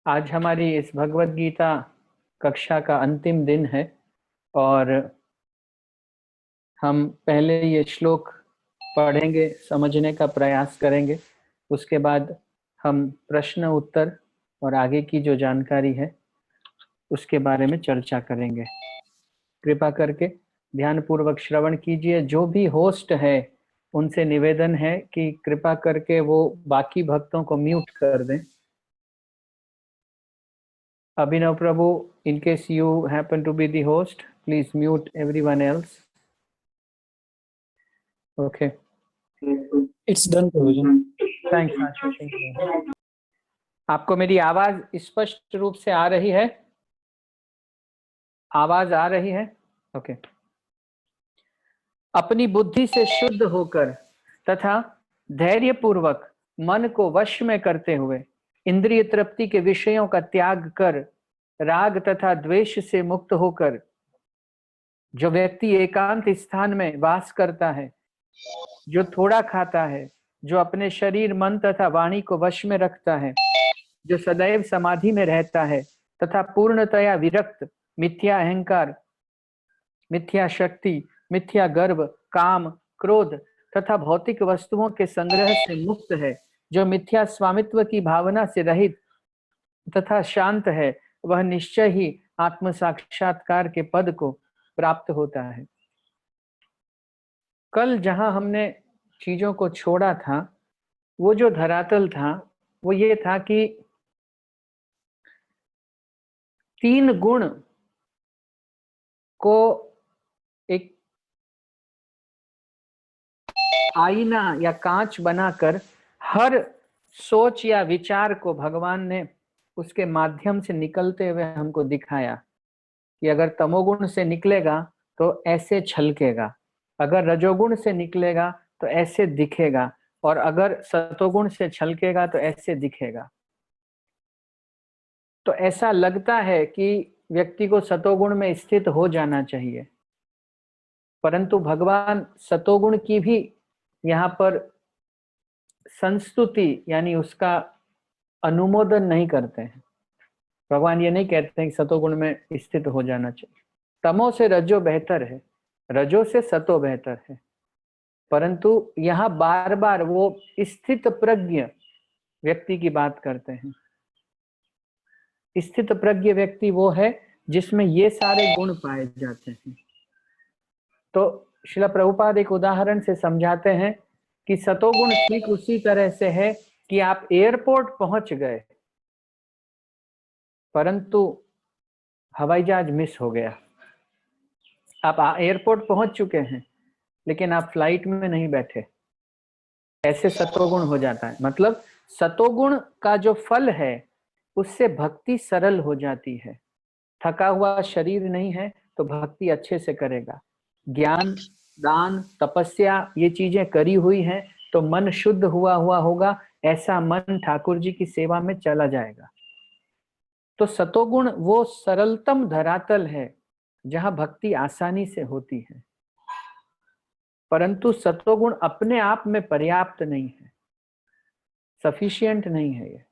आज हमारी इस भगवत गीता कक्षा का अंतिम दिन है और हम पहले ये श्लोक पढ़ेंगे, समझने का प्रयास करेंगे। उसके बाद हम प्रश्न उत्तर और आगे की जो जानकारी है उसके बारे में चर्चा करेंगे। कृपा करके ध्यानपूर्वक श्रवण कीजिए। जो भी होस्ट है उनसे निवेदन है कि कृपा करके वो बाकी भक्तों को म्यूट कर दें। Abhinav Prabhu, in case you happen to be the host, please mute everyone else. Okay. It's done, Prabhuji. Thanks, Ashish. आपको मेरी आवाज स्पष्ट रूप से आ रही है? आवाज आ रही है? ओके। अपनी बुद्धि से शुद्ध होकर तथा धैर्यपूर्वक मन को वश में करते हुए इंद्रिय तृप्ति के विषयों का त्याग कर राग तथा द्वेष से मुक्त होकर जो व्यक्ति एकांत स्थान में वास करता है, जो थोड़ा खाता है, जो अपने शरीर मन तथा वाणी को वश में रखता है, जो सदैव समाधि में रहता है तथा पूर्णतया विरक्त, मिथ्या अहंकार, मिथ्या शक्ति, मिथ्या गर्व, काम, क्रोध तथा भौतिक वस्तुओं के संग्रह से मुक्त है, जो मिथ्या स्वामित्व की भावना से रहित तथा शांत है, वह निश्चय ही आत्म साक्षात्कार के पद को प्राप्त होता है। कल जहां हमने चीजों को छोड़ा था, वो जो धरातल था वो ये था कि 3 गुण को एक आईना या कांच बनाकर हर सोच या विचार को भगवान ने उसके माध्यम से निकलते हुए हमको दिखाया कि अगर तमोगुण से निकलेगा तो ऐसे छलकेगा, अगर रजोगुण से निकलेगा तो ऐसे दिखेगा, और अगर सतोगुण से छलकेगा तो ऐसे दिखेगा। तो ऐसा लगता है कि व्यक्ति को सतोगुण में स्थित हो जाना चाहिए, परंतु भगवान सतोगुण की भी यहाँ पर संस्तुति यानी उसका अनुमोदन नहीं करते हैं। भगवान ये नहीं कहते हैं कि सतोगुण में स्थित हो जाना चाहिए। तमो से रजो बेहतर है, रजो से सतो बेहतर है, परंतु यहाँ बार बार वो स्थित प्रज्ञ व्यक्ति की बात करते हैं। स्थित प्रज्ञ व्यक्ति वो है जिसमें ये सारे गुण पाए जाते हैं। तो श्रील प्रभुपाद एक उदाहरण से समझाते हैं कि सतोगुण ठीक उसी तरह से है कि आप एयरपोर्ट पहुंच गए परंतु हवाई जहाज मिस हो गया। आप एयरपोर्ट पहुंच चुके हैं लेकिन आप फ्लाइट में नहीं बैठे, ऐसे सतोगुण हो जाता है। मतलब सतोगुण का जो फल है उससे भक्ति सरल हो जाती है। थका हुआ शरीर नहीं है तो भक्ति अच्छे से करेगा। ज्ञान, दान, तपस्या ये चीजें करी हुई हैं तो मन शुद्ध हुआ होगा, ऐसा मन ठाकुर जी की सेवा में चला जाएगा। तो सतोगुण वो सरलतम धरातल है जहां भक्ति आसानी से होती है, परंतु सतोगुण अपने आप में पर्याप्त नहीं है, सफिशिएंट नहीं है। ये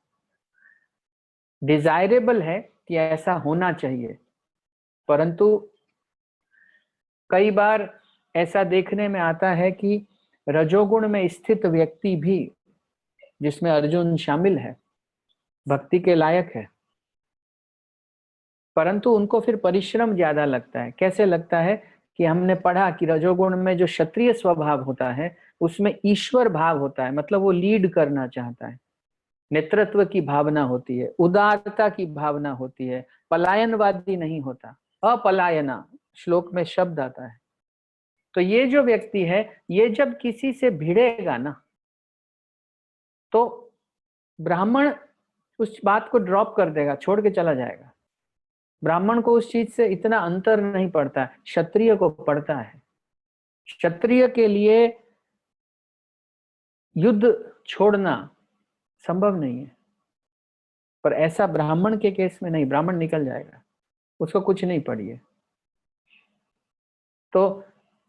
डिजायरेबल है कि ऐसा होना चाहिए, परंतु कई बार ऐसा देखने में आता है कि रजोगुण में स्थित व्यक्ति भी, जिसमें अर्जुन शामिल है, भक्ति के लायक है, परंतु उनको फिर परिश्रम ज्यादा लगता है। कैसे लगता है कि हमने पढ़ा कि रजोगुण में जो क्षत्रिय स्वभाव होता है उसमें ईश्वर भाव होता है, मतलब वो लीड करना चाहता है, नेतृत्व की भावना होती है, उदारता की भावना होती है, पलायनवादी नहीं होता, अपलायना श्लोक में शब्द आता है। तो ये जो व्यक्ति है ये जब किसी से भिड़ेगा ना तो ब्राह्मण उस बात को ड्रॉप कर देगा, छोड़ के चला जाएगा। ब्राह्मण को उस चीज से इतना अंतर नहीं पड़ता, क्षत्रिय को पड़ता है। क्षत्रिय के लिए युद्ध छोड़ना संभव नहीं है, पर ऐसा ब्राह्मण के केस में नहीं, ब्राह्मण निकल जाएगा, उसको कुछ नहीं पड़ी है। तो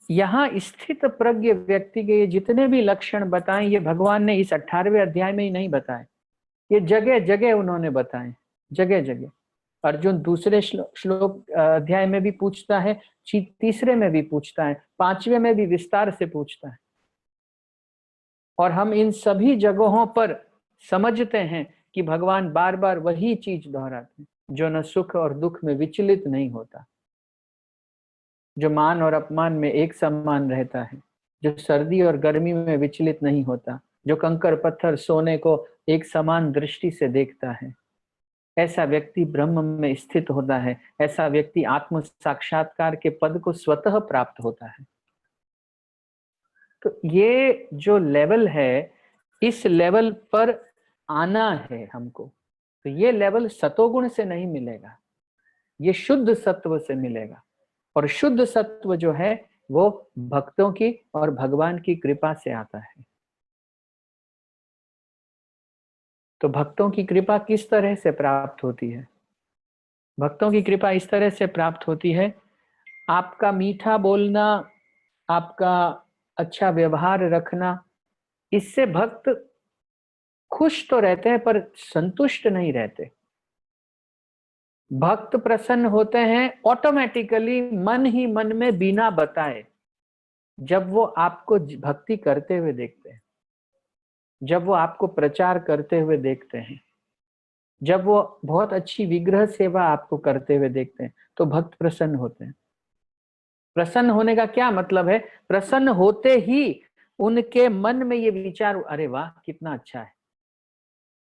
यहाँ स्थित प्रज्ञ व्यक्ति के जितने भी लक्षण बताए ये भगवान ने इस 18वें अध्याय में ही नहीं बताए, ये जगह जगह उन्होंने बताए। जगह जगह। अर्जुन दूसरे श्लोक अध्याय में भी पूछता है, तीसरे में भी पूछता है, 5वें में भी विस्तार से पूछता है। और हम इन सभी जगहों पर समझते हैं कि भगवान बार बार वही चीज दोहराते हैं, जो न सुख और दुख में विचलित नहीं होता, जो मान और अपमान में एक समान रहता है, जो सर्दी और गर्मी में विचलित नहीं होता, जो कंकर पत्थर सोने को एक समान दृष्टि से देखता है। ऐसा व्यक्ति ब्रह्म में स्थित होता है, ऐसा व्यक्ति आत्म साक्षात्कार के पद को स्वतः प्राप्त होता है। तो ये जो लेवल है, इस लेवल पर आना है हमको। तो ये लेवल सतोगुण से नहीं मिलेगा, ये शुद्ध सत्व से मिलेगा। और शुद्ध सत्व जो है वो भक्तों की और भगवान की कृपा से आता है। तो भक्तों की कृपा किस तरह से प्राप्त होती है? भक्तों की कृपा इस तरह से प्राप्त होती है, आपका मीठा बोलना, आपका अच्छा व्यवहार रखना, इससे भक्त खुश तो रहते हैं पर संतुष्ट नहीं रहते। भक्त प्रसन्न होते हैं ऑटोमेटिकली, मन ही मन में बिना बताए, जब वो आपको भक्ति करते हुए देखते हैं, जब वो आपको प्रचार करते हुए देखते हैं, जब वो बहुत अच्छी विग्रह सेवा आपको करते हुए देखते हैं, तो भक्त प्रसन्न होते हैं। प्रसन्न होने का क्या मतलब है? प्रसन्न होते ही उनके मन में ये विचार, अरे वाह कितना अच्छा है,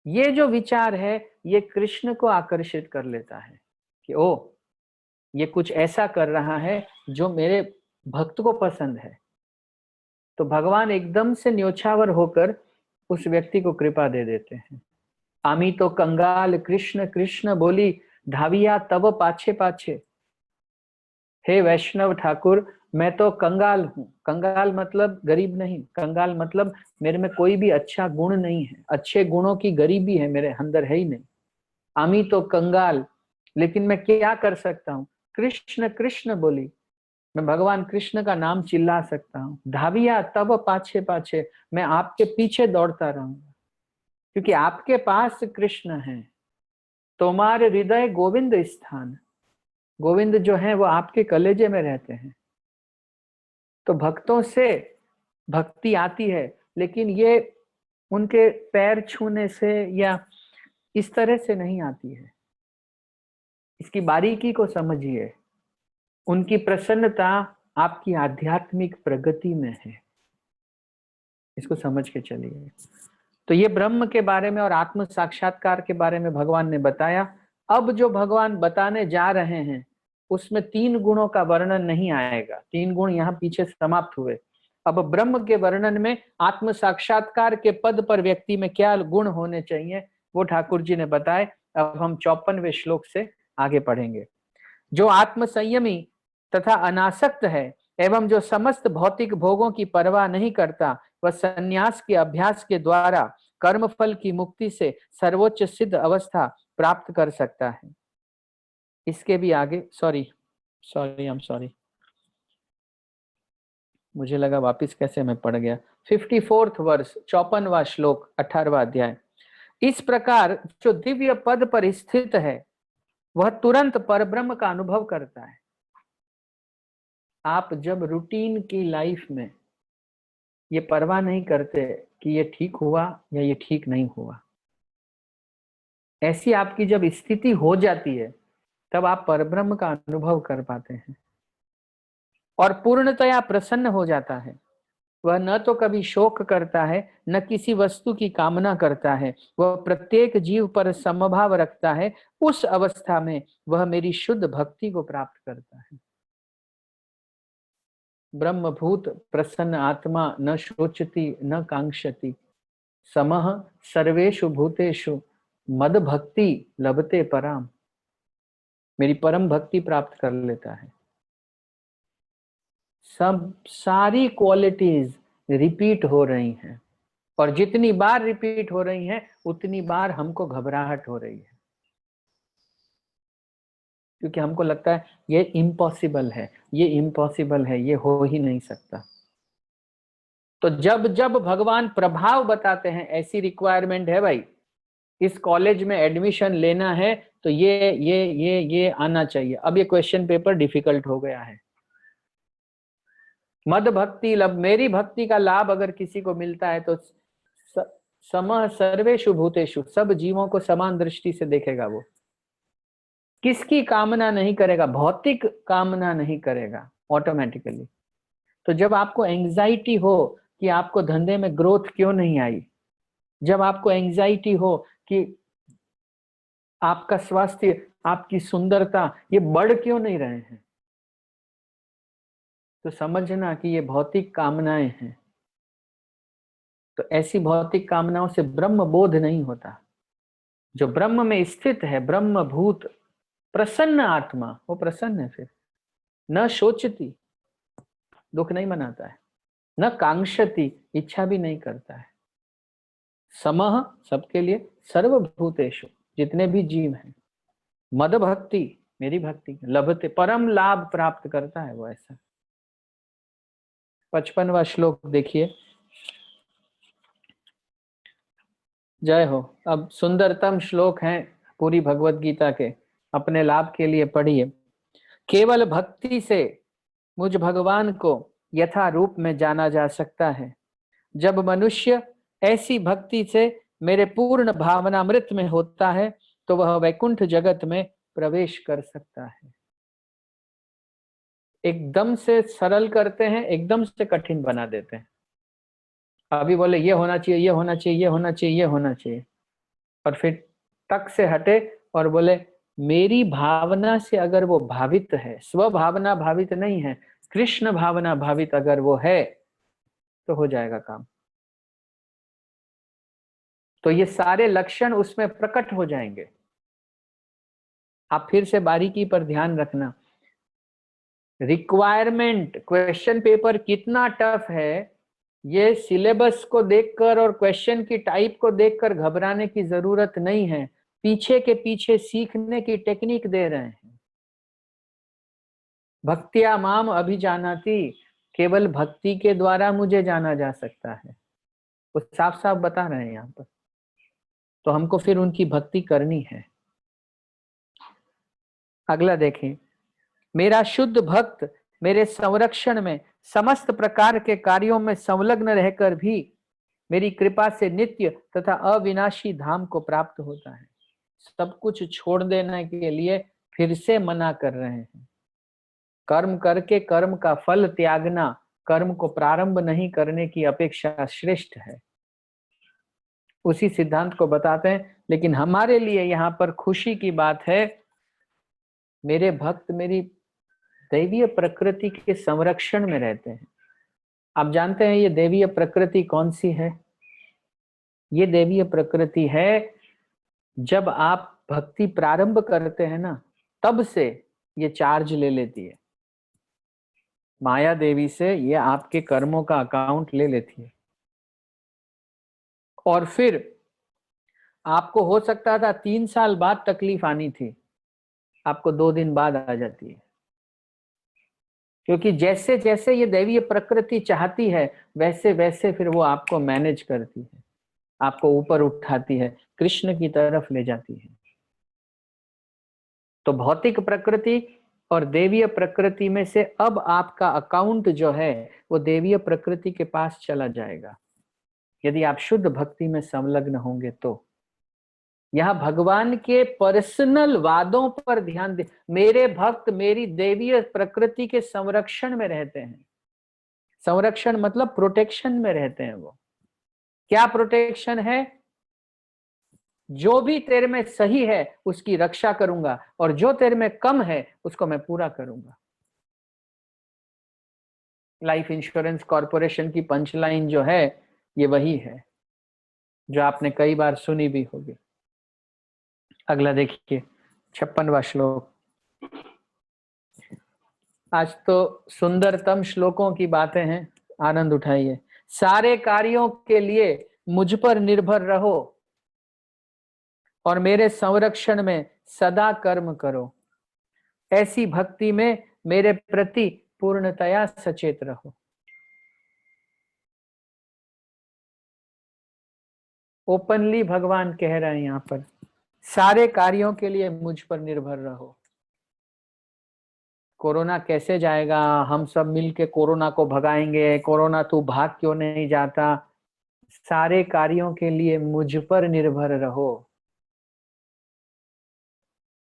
ये जो विचार है ये कृष्ण को आकर्षित कर लेता है कि ओ ये कुछ ऐसा कर रहा है जो मेरे भक्त को पसंद है। तो भगवान एकदम से न्योछावर होकर उस व्यक्ति को कृपा दे देते हैं। आमी तो कंगाल कृष्ण कृष्ण बोली, धाविया तब पाछे पाछे। हे वैष्णव ठाकुर, मैं तो कंगाल हूँ। कंगाल मतलब गरीब नहीं, कंगाल मतलब मेरे में कोई भी अच्छा गुण नहीं है, अच्छे गुणों की गरीबी है मेरे अंदर, है ही नहीं। आमी तो कंगाल, लेकिन मैं क्या कर सकता हूँ? कृष्ण कृष्ण बोली, मैं भगवान कृष्ण का नाम चिल्ला सकता हूँ। धाविया तब पाछे पाछे, मैं आपके पीछे दौड़ता रहूंगा, क्योंकि आपके पास कृष्ण है। तुम्हारे हृदय गोविंद स्थान, गोविंद जो है वो आपके कलेजे में रहते हैं। तो भक्तों से भक्ति आती है, लेकिन ये उनके पैर छूने से या इस तरह से नहीं आती है। इसकी बारीकी को समझिए। उनकी प्रसन्नता आपकी आध्यात्मिक प्रगति में है, इसको समझ के चलिए। तो ये ब्रह्म के बारे में और आत्म साक्षात्कार के बारे में भगवान ने बताया। अब जो भगवान बताने जा रहे हैं उसमें 3 गुणों का वर्णन नहीं आएगा, 3 गुण यहाँ पीछे समाप्त हुए। अब ब्रह्म के वर्णन में आत्म साक्षात्कार के पद पर व्यक्ति में क्या गुण होने चाहिए वो ठाकुर जी ने बताए। अब हम 54वें श्लोक से आगे पढ़ेंगे। जो आत्म संयमी तथा अनासक्त है एवं जो समस्त भौतिक भोगों की परवाह नहीं करता, वह संन्यास के अभ्यास के द्वारा कर्मफल की मुक्ति से सर्वोच्च सिद्ध अवस्था प्राप्त कर सकता है। इसके भी आगे आई एम सॉरी, मुझे लगा वापिस कैसे मैं पढ़ गया। 54th वर्ष, 54वां श्लोक, 18वां अध्याय। इस प्रकार जो दिव्य पद पर स्थित है वह तुरंत परब्रह्म का अनुभव करता है। आप जब रूटीन की लाइफ में ये परवाह नहीं करते कि ये ठीक हुआ या ये ठीक नहीं हुआ, ऐसी आपकी जब स्थिति हो जाती है तब आप परब्रह्म का अनुभव कर पाते हैं और पूर्णतया प्रसन्न हो जाता है। वह न तो कभी शोक करता है, न किसी वस्तु की कामना करता है, वह प्रत्येक जीव पर समभाव रखता है। उस अवस्था में वह मेरी शुद्ध भक्ति को प्राप्त करता है। ब्रह्मभूत प्रसन्न आत्मा न शोचति न कांक्षति, समः सर्वेषु भूतेषु मद भक्ति लभते पराम। मेरी परम भक्ति प्राप्त कर लेता है। सब सारी क्वालिटीज रिपीट हो रही हैं और जितनी बार रिपीट हो रही हैं उतनी बार हमको घबराहट हो रही है, क्योंकि हमको लगता है ये इम्पॉसिबल है, ये इम्पॉसिबल है, ये हो ही नहीं सकता। तो जब जब भगवान प्रभाव बताते हैं ऐसी रिक्वायरमेंट है भाई, इस कॉलेज में एडमिशन लेना है तो ये आना चाहिए। अब ये क्वेश्चन पेपर डिफिकल्ट हो गया है। मद भक्ति लब, मेरी भक्ति का लाभ अगर किसी को मिलता है तो समः सर्वेषु भूतेषु, सब जीवों को समान दृष्टि से देखेगा। वो किसकी कामना नहीं करेगा, भौतिक कामना नहीं करेगा ऑटोमेटिकली। तो जब आपको एंजाइटी हो कि आपको धंधे में ग्रोथ क्यों नहीं आई, जब आपको एंजाइटी हो कि आपका स्वास्थ्य, आपकी सुंदरता ये बढ़ क्यों नहीं रहे हैं, तो समझना कि ये भौतिक कामनाएं हैं। तो ऐसी भौतिक कामनाओं से ब्रह्म बोध नहीं होता। जो ब्रह्म में स्थित है, ब्रह्म भूत प्रसन्न आत्मा, वो प्रसन्न है। फिर न शोचती, दुख नहीं मनाता है, न कांक्षती, इच्छा भी नहीं करता है। समः, सबके लिए, सर्वभूतेषु, जितने भी जीव हैं, मद भक्ति, मेरी भक्ति, लभते, परम लाभ प्राप्त करता है वो। ऐसा 55वां श्लोक देखिए। जय हो। अब सुंदरतम श्लोक हैं पूरी भगवत गीता के, अपने लाभ के लिए पढ़िए। केवल भक्ति से मुझ भगवान को यथा रूप में जाना जा सकता है। जब मनुष्य ऐसी भक्ति से मेरे पूर्ण भावनामृत में होता है तो वह वैकुंठ जगत में प्रवेश कर सकता है। एकदम से सरल करते हैं, एकदम से कठिन बना देते हैं। अभी बोले ये होना चाहिए, ये होना चाहिए, ये होना चाहिए, ये होना चाहिए, और फिर तक से हटे और बोले मेरी भावना से अगर वो भावित है, स्वभावना भावित नहीं है, कृष्ण भावना भावित अगर वो है तो हो जाएगा काम। तो ये सारे लक्षण उसमें प्रकट हो जाएंगे। आप फिर से बारीकी पर ध्यान रखना। रिक्वायरमेंट, क्वेश्चन पेपर कितना टफ है, ये सिलेबस को देखकर और क्वेश्चन की टाइप को देखकर घबराने की जरूरत नहीं है। पीछे के पीछे सीखने की टेक्निक दे रहे हैं। भक्त्या माम अभिजानाति, केवल भक्ति के द्वारा मुझे जाना जा सकता है, वो साफ साफ बता रहे हैं यहाँ पर। तो हमको फिर उनकी भक्ति करनी है। अगला देखें। मेरा शुद्ध भक्त मेरे संरक्षण में समस्त प्रकार के कार्यों में संलग्न रहकर भी मेरी कृपा से नित्य तथा अविनाशी धाम को प्राप्त होता है। सब कुछ छोड़ देने के लिए फिर से मना कर रहे हैं। कर्म करके कर्म का फल त्यागना कर्म को प्रारंभ नहीं करने की अपेक्षा श्रेष्ठ है। उसी सिद्धांत को बताते हैं। लेकिन हमारे लिए यहाँ पर खुशी की बात है, मेरे भक्त मेरी दैवीय प्रकृति के संरक्षण में रहते हैं। आप जानते हैं ये दैवीय प्रकृति कौन सी है? ये दैवीय प्रकृति है जब आप भक्ति प्रारंभ करते हैं ना, तब से ये चार्ज ले लेती है। माया देवी से ये आपके कर्मों का अकाउंट ले लेती है, और फिर आपको हो सकता था 3 साल बाद तकलीफ आनी थी, आपको 2 दिन बाद आ जाती है। क्योंकि जैसे जैसे ये दैवीय प्रकृति चाहती है वैसे वैसे फिर वो आपको मैनेज करती है, आपको ऊपर उठाती है, कृष्ण की तरफ ले जाती है। तो भौतिक प्रकृति और देवीय प्रकृति में से अब आपका अकाउंट जो है वो देवीय प्रकृति के पास चला जाएगा, यदि आप शुद्ध भक्ति में संलग्न होंगे तो। यह भगवान के पर्सनल वादों पर ध्यान दे। मेरे भक्त मेरी देवीय प्रकृति के संरक्षण में रहते हैं। संरक्षण मतलब प्रोटेक्शन में रहते हैं। वो क्या प्रोटेक्शन है? जो भी तेरे में सही है उसकी रक्षा करूंगा, और जो तेरे में कम है उसको मैं पूरा करूंगा। लाइफ इंश्योरेंस कॉर्पोरेशन की पंचलाइन जो है ये वही है जो आपने कई बार सुनी भी होगी। अगला देखिए 56वां श्लोक। आज तो सुंदरतम श्लोकों की बातें हैं, आनंद उठाइए। सारे कार्यों के लिए मुझ पर निर्भर रहो और मेरे संरक्षण में सदा कर्म करो। ऐसी भक्ति में मेरे प्रति पूर्णतया सचेत रहो। ओपनली भगवान कह रहे हैं यहाँ पर, सारे कार्यों के लिए मुझ पर निर्भर रहो। कोरोना कैसे जाएगा, हम सब मिलके कोरोना को भगाएंगे, कोरोना तू भाग क्यों नहीं जाता, सारे कार्यों के लिए मुझ पर निर्भर रहो।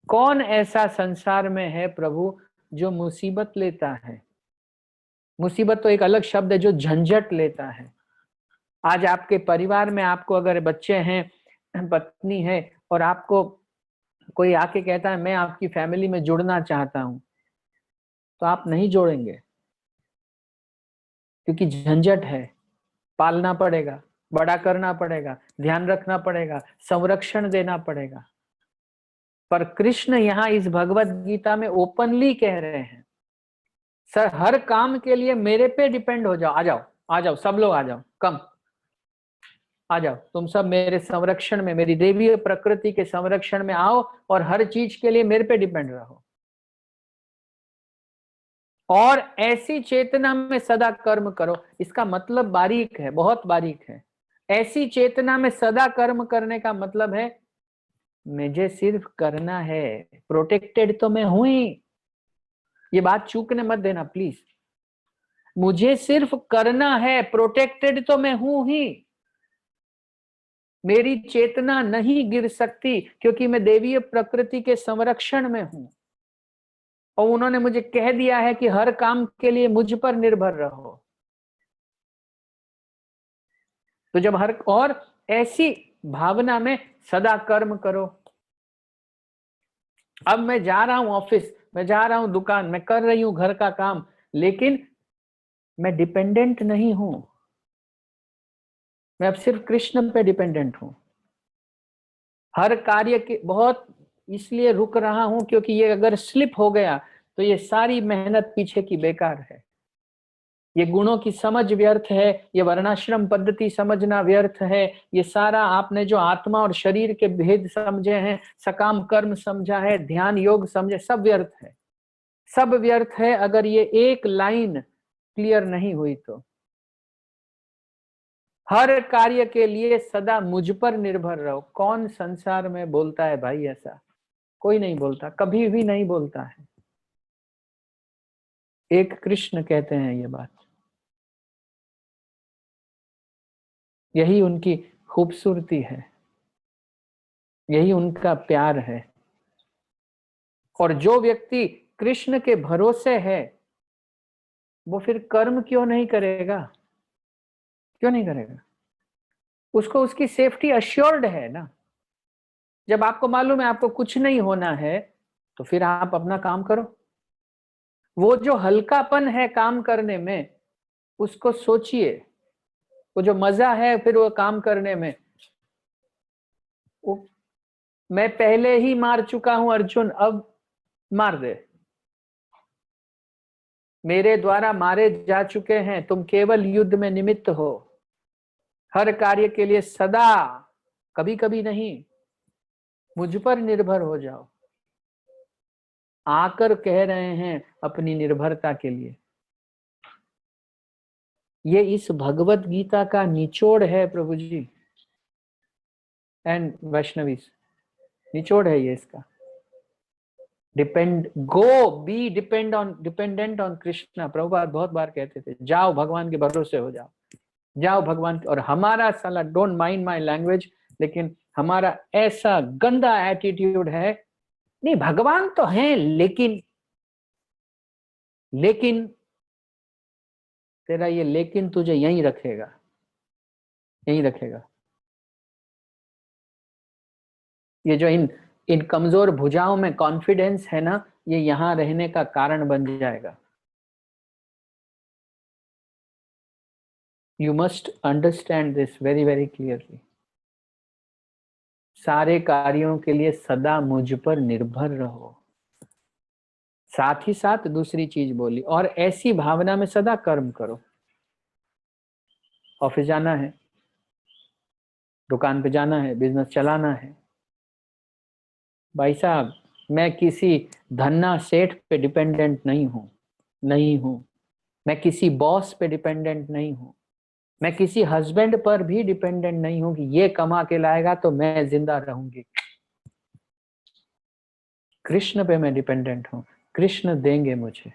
कौन ऐसा संसार में है प्रभु जो मुसीबत लेता है? मुसीबत तो एक अलग शब्द है, जो झंझट लेता है। आज आपके परिवार में आपको अगर बच्चे हैं, पत्नी है, और आपको कोई आके कहता है मैं आपकी फैमिली में जुड़ना चाहता हूं, तो आप नहीं जोड़ेंगे, क्योंकि झंझट है, पालना पड़ेगा, बड़ा करना पड़ेगा, ध्यान रखना पड़ेगा, संरक्षण देना पड़ेगा। पर कृष्ण यहाँ इस भगवत गीता में ओपनली कह रहे हैं, सर हर काम के लिए मेरे पे डिपेंड हो जाओ, आ जाओ, आ जाओ, सब लोग आ जाओ, कम आ जाओ, तुम सब मेरे संरक्षण में, मेरी देवीय प्रकृति के संरक्षण में आओ, और हर चीज के लिए मेरे पे डिपेंड रहो। और ऐसी चेतना में सदा कर्म करो। इसका मतलब बारीक है, बहुत बारीक है। ऐसी चेतना में सदा कर्म करने का मतलब है मुझे सिर्फ करना है, प्रोटेक्टेड तो मैं हूं ही, ये बात चूकने मत देना प्लीज। मुझे सिर्फ करना है, प्रोटेक्टेड तो मैं हूं ही, मेरी चेतना नहीं गिर सकती, क्योंकि मैं देवीय प्रकृति के संरक्षण में हूं। और उन्होंने मुझे कह दिया है कि हर काम के लिए मुझ पर निर्भर रहो। तो जब हर, और ऐसी भावना में सदा कर्म करो। अब मैं जा रहा हूं ऑफिस, मैं जा रहा हूं दुकान, मैं कर रही हूं घर का काम, लेकिन मैं डिपेंडेंट नहीं हूं, मैं अब सिर्फ कृष्ण पे डिपेंडेंट हूं। हर कार्य के बहुत इसलिए रुक रहा हूं क्योंकि ये अगर स्लिप हो गया तो ये सारी मेहनत पीछे की बेकार है। ये गुणों की समझ व्यर्थ है, ये वर्णाश्रम पद्धति समझना व्यर्थ है, ये सारा आपने जो आत्मा और शरीर के भेद समझे हैं, सकाम कर्म समझा है, ध्यान योग समझे, सब व्यर्थ है, सब व्यर्थ है अगर ये एक लाइन क्लियर नहीं हुई तो। हर कार्य के लिए सदा मुझ पर निर्भर रहो। कौन संसार में बोलता है भाई ऐसा? कोई नहीं बोलता, कभी भी नहीं बोलता है। एक कृष्ण कहते हैं ये बात। यही उनकी खूबसूरती है, यही उनका प्यार है। और जो व्यक्ति कृष्ण के भरोसे है वो फिर कर्म क्यों नहीं करेगा? क्यों नहीं करेगा? उसको उसकी सेफ्टी अश्योर्ड है ना। जब आपको मालूम है आपको कुछ नहीं होना है तो फिर आप अपना काम करो। वो जो हल्कापन है काम करने में, उसको सोचिए। वो जो मजा है फिर वो काम करने में, वो मैं पहले ही मार चुका हूं अर्जुन, अब मार दे, मेरे द्वारा मारे जा चुके हैं, तुम केवल युद्ध में निमित्त हो। हर कार्य के लिए सदा, कभी कभी नहीं, मुझ पर निर्भर हो जाओ। आकर कह रहे हैं अपनी निर्भरता के लिए। ये इस भगवत गीता का निचोड़ है प्रभु जी एंड वैष्णवीस, निचोड़ है ये इसका। Depend, go be dependent on Krishna. Prabhupada बहुत बार कहते थे जाओ भगवान के भरोसे हो जाओ, जाओ भगवान के। और हमारा साला, डोंट माइंड माई लैंग्वेज, लेकिन हमारा ऐसा गंदा एटीट्यूड है, नहीं भगवान तो हैं लेकिन, लेकिन तेरा ये लेकिन तुझे यहीं रखेगा, यहीं रखेगा। ये जो इन कमजोर भुजाओं में कॉन्फिडेंस है ना, ये यहां रहने का कारण बन जाएगा। You must understand this very very clearly. सारे कार्यों के लिए सदा मुझ पर निर्भर रहो। साथ ही साथ दूसरी चीज बोली, और ऐसी भावना में सदा कर्म करो। ऑफिस जाना है, दुकान पे जाना है, बिजनेस चलाना है। भाई साहब, मैं किसी धन्ना सेठ पे डिपेंडेंट नहीं हूं, नहीं हूं। मैं किसी बॉस पे डिपेंडेंट नहीं हूं। मैं किसी हस्बैंड पर भी डिपेंडेंट नहीं हूं कि ये कमा के लाएगा तो मैं जिंदा रहूंगी। कृष्ण पे मैं डिपेंडेंट हूं, कृष्ण देंगे मुझे,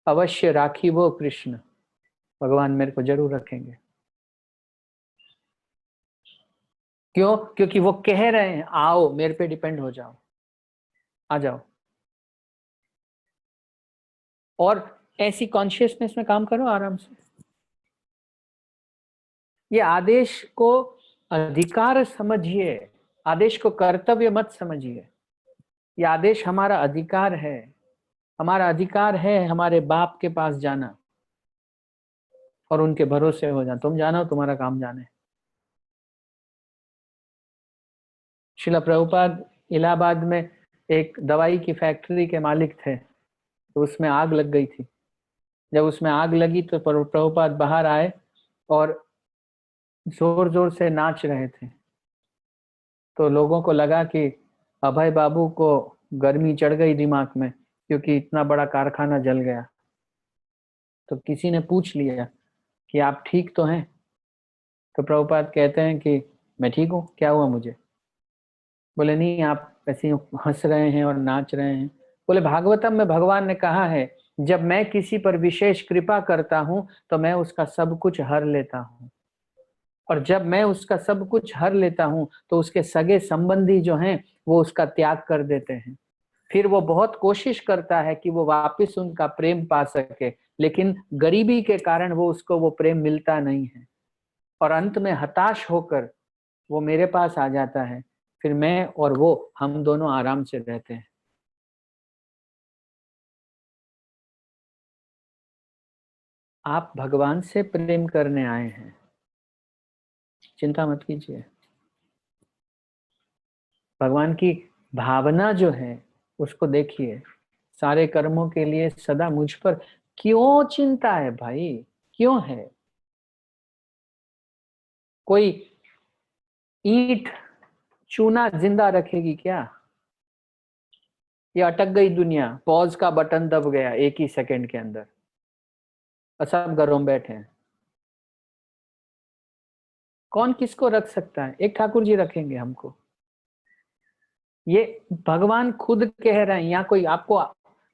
अवश्य राखी वो कृष्ण, भगवान मेरे को जरूर रखेंगे। क्यों? क्योंकि वो कह रहे हैं आओ मेरे पे डिपेंड हो जाओ, आ जाओ। और ऐसी कॉन्शियसनेस में काम करो आराम से। ये आदेश को अधिकार समझिए, आदेश को कर्तव्य मत समझिए। ये आदेश हमारा अधिकार है, हमारा अधिकार है हमारे बाप के पास जाना और उनके भरोसे हो जाना। तुम जानो, तुम्हारा काम जाने। शिला प्रभुपाद इलाहाबाद में एक दवाई की फैक्ट्री के मालिक थे, तो उसमें आग लग गई थी। जब उसमें आग लगी तो प्रभुपाद बाहर आए और जोर जोर से नाच रहे थे। तो लोगों को लगा कि अभय बाबू को गर्मी चढ़ गई दिमाग में, क्योंकि इतना बड़ा कारखाना जल गया। तो किसी ने पूछ लिया कि आप ठीक तो हैं? तो प्रभुपाद कहते हैं कि मैं ठीक हूँ, क्या हुआ मुझे? बोले नहीं, आप ऐसे ही हंस रहे हैं और नाच रहे हैं। बोले भागवतम में भगवान ने कहा है, जब मैं किसी पर विशेष कृपा करता हूँ तो मैं उसका सब कुछ हर लेता हूँ, और जब मैं उसका सब कुछ हर लेता हूँ तो उसके सगे संबंधी जो हैं वो उसका त्याग कर देते हैं। फिर वो बहुत कोशिश करता है कि वो वापस उनका प्रेम पा सके, लेकिन गरीबी के कारण वो उसको वो प्रेम मिलता नहीं है, और अंत में हताश होकर वो मेरे पास आ जाता है। फिर मैं और वो, हम दोनों आराम से रहते हैं। आप भगवान से प्रेम करने आए हैं, चिंता मत कीजिए। भगवान की भावना जो है उसको देखिए। सारे कर्मों के लिए सदा मुझ पर क्यों चिंता है भाई? क्यों है? कोई ईंट चूना जिंदा रखेगी क्या? ये अटक गई दुनिया, पॉज का बटन दब गया एक ही सेकंड के अंदर, और सब घरों में बैठे हैं। कौन किसको रख सकता है? एक ठाकुर जी रखेंगे हमको। ये भगवान खुद कह रहे हैं, यहाँ कोई आपको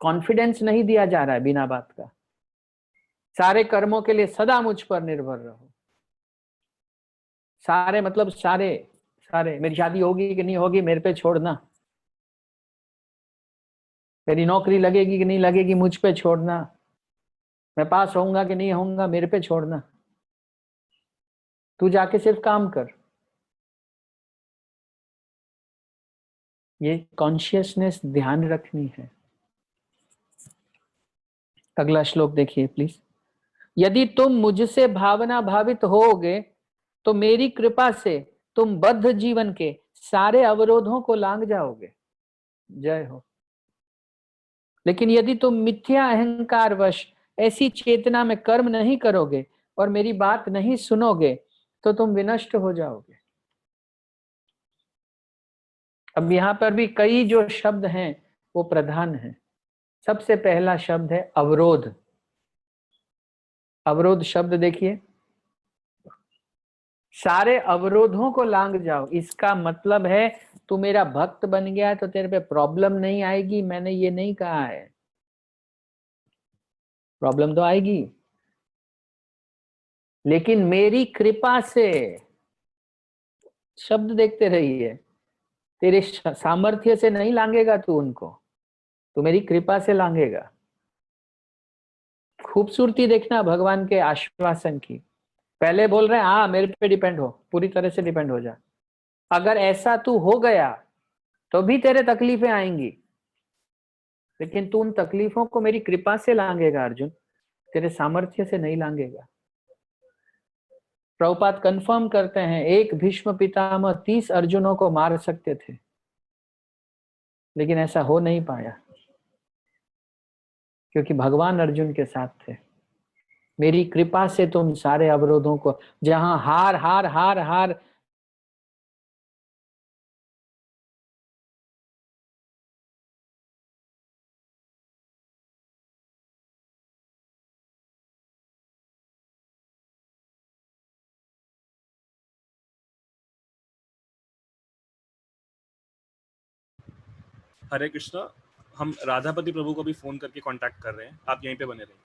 कॉन्फिडेंस नहीं दिया जा रहा है बिना बात का। सारे कर्मों के लिए सदा मुझ पर निर्भर रहो। सारे मतलब सारे, सारे। मेरी शादी होगी कि नहीं होगी मेरे पे छोड़ना, मेरी नौकरी लगेगी कि नहीं लगेगी मुझ पे छोड़ना, मैं पास होऊंगा कि नहीं होऊंगा मेरे पे छोड़ना। तू जाके सिर्फ काम कर। ये कॉन्शियसनेस ध्यान रखनी है। अगला श्लोक देखिए प्लीज। यदि तुम मुझसे भावना भावित होगे तो मेरी कृपा से तुम बद्ध जीवन के सारे अवरोधों को लांग जाओगे। जय हो। लेकिन यदि तुम मिथ्या अहंकार वश ऐसी चेतना में कर्म नहीं करोगे और मेरी बात नहीं सुनोगे तो तुम विनष्ट हो जाओगे। अब यहाँ पर भी कई जो शब्द हैं वो प्रधान हैं। सबसे पहला शब्द है अवरोध। अवरोध शब्द देखिए, सारे अवरोधों को लांग जाओ। इसका मतलब है तू मेरा भक्त बन गया तो तेरे पे प्रॉब्लम नहीं आएगी, मैंने ये नहीं कहा है। प्रॉब्लम तो आएगी, लेकिन मेरी कृपा से, शब्द देखते रहिए, तेरे सामर्थ्य से नहीं लांगेगा तू उनको, तू मेरी कृपा से लांगेगा। खूबसूरती देखना भगवान के आश्वासन की। पहले बोल रहे हैं हाँ मेरे पे डिपेंड हो, पूरी तरह से डिपेंड हो जा। अगर ऐसा तू हो गया तो भी तेरे तकलीफें आएंगी, लेकिन तू उन तकलीफों को मेरी कृपा से लांगेगा अर्जुन, तेरे सामर्थ्य से नहीं लांगेगा। प्रभुपाद कंफर्म करते हैं एक भीष्म पितामह 30 अर्जुनों को मार सकते थे, लेकिन ऐसा हो नहीं पाया क्योंकि भगवान अर्जुन के साथ थे। मेरी कृपा से तुम सारे अवरोधों को, जहां हार हार हार हार हरे कृष्णा, हम राधापति प्रभु को भी फोन करके कांटेक्ट कर रहे हैं, आप यहीं पे बने रहिए।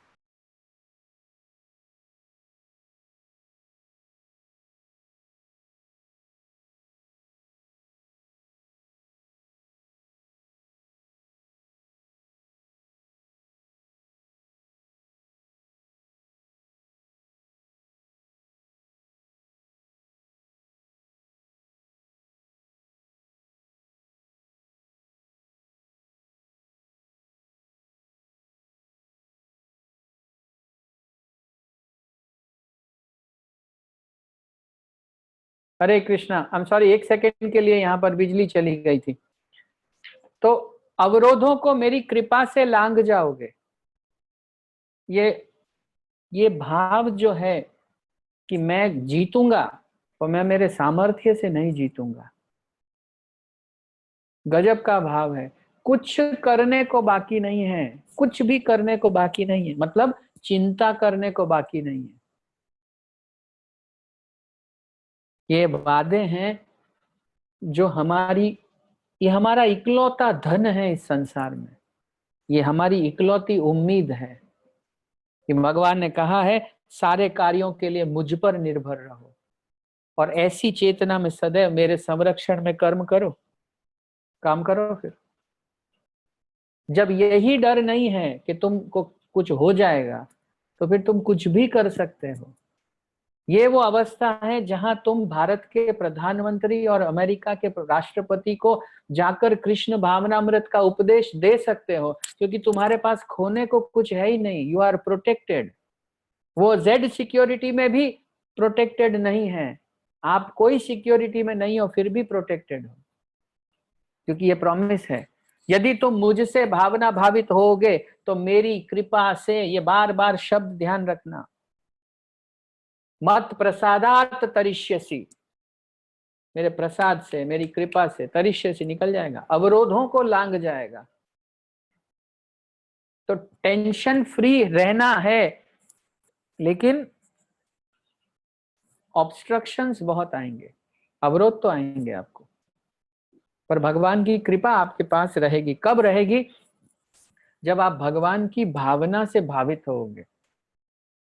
हरे कृष्णा, आई एम सॉरी, एक सेकंड के लिए यहाँ पर बिजली चली गई थी। तो अवरोधों को मेरी कृपा से लांघ जाओगे, ये भाव जो है कि मैं जीतूंगा, और मैं मेरे सामर्थ्य से नहीं जीतूंगा, गजब का भाव है। कुछ करने को बाकी नहीं है, कुछ भी करने को बाकी नहीं है, मतलब चिंता करने को बाकी नहीं है। ये वादे हैं जो ये हमारा इकलौता धन है इस संसार में, ये हमारी इकलौती उम्मीद है कि भगवान ने कहा है सारे कार्यों के लिए मुझ पर निर्भर रहो, और ऐसी चेतना में सदैव मेरे संरक्षण में कर्म करो, काम करो। फिर जब यही डर नहीं है कि तुमको कुछ हो जाएगा, तो फिर तुम कुछ भी कर सकते हो। ये वो अवस्था है जहां तुम भारत के प्रधानमंत्री और अमेरिका के राष्ट्रपति को जाकर कृष्ण भावनामृत का उपदेश दे सकते हो, क्योंकि तुम्हारे पास खोने को कुछ है ही नहीं, यू आर प्रोटेक्टेड। वो जेड सिक्योरिटी में भी प्रोटेक्टेड नहीं है, आप कोई सिक्योरिटी में नहीं हो फिर भी प्रोटेक्टेड हो, क्योंकि ये प्रॉमिस है। यदि तुम मुझसे भावना भावित होगे तो मेरी कृपा से, ये बार बार शब्द ध्यान रखना, मत प्रसादात तरिष्यसि, मेरे प्रसाद से, मेरी कृपा से, तरिष्यसि निकल जाएगा, अवरोधों को लांघ जाएगा। तो टेंशन फ्री रहना है, लेकिन ऑब्स्ट्रक्शंस बहुत आएंगे, अवरोध तो आएंगे आपको, पर भगवान की कृपा आपके पास रहेगी। कब रहेगी? जब आप भगवान की भावना से भावित होंगे।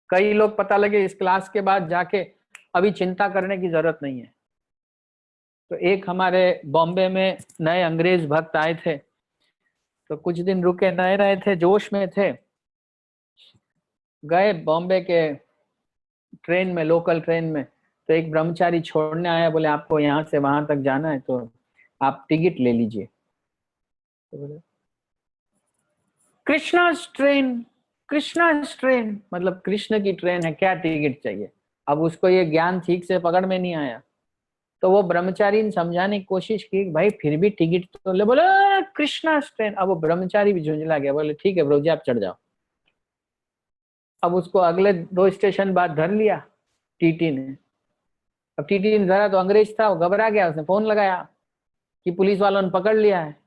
कई लोग पता लगे इस क्लास के बाद जाके अभी चिंता करने की जरूरत नहीं है। तो एक हमारे बॉम्बे में नए अंग्रेज भक्त आए थे, तो कुछ दिन रुके, नए रहे थे, जोश में थे, गए बॉम्बे के ट्रेन में, लोकल ट्रेन में, तो एक ब्रह्मचारी छोड़ने आया, बोले आपको यहाँ से वहां तक जाना है तो आप टिकट ले लीजिए। तो बोले कृष्णा's ट्रेन, कृष्णा's ट्रेन, मतलब कृष्ण की ट्रेन है, क्या टिकट चाहिए। अब उसको ये ज्ञान ठीक से पकड़ में नहीं आया, तो वो ब्रह्मचारी ने समझाने की कोशिश की, भाई फिर भी टिकट तो ले। बोले कृष्णा's ट्रेन। अब वो ब्रह्मचारी भी झुंझला गया, बोले ठीक है ब्रो जी आप चढ़ जाओ। अब उसको अगले 2 स्टेशन बाद धर लिया टीटी ने। अब टीटी ने धरा तो अंग्रेज था, वो घबरा गया, उसने फोन लगाया कि पुलिस वालों ने पकड़ लिया है।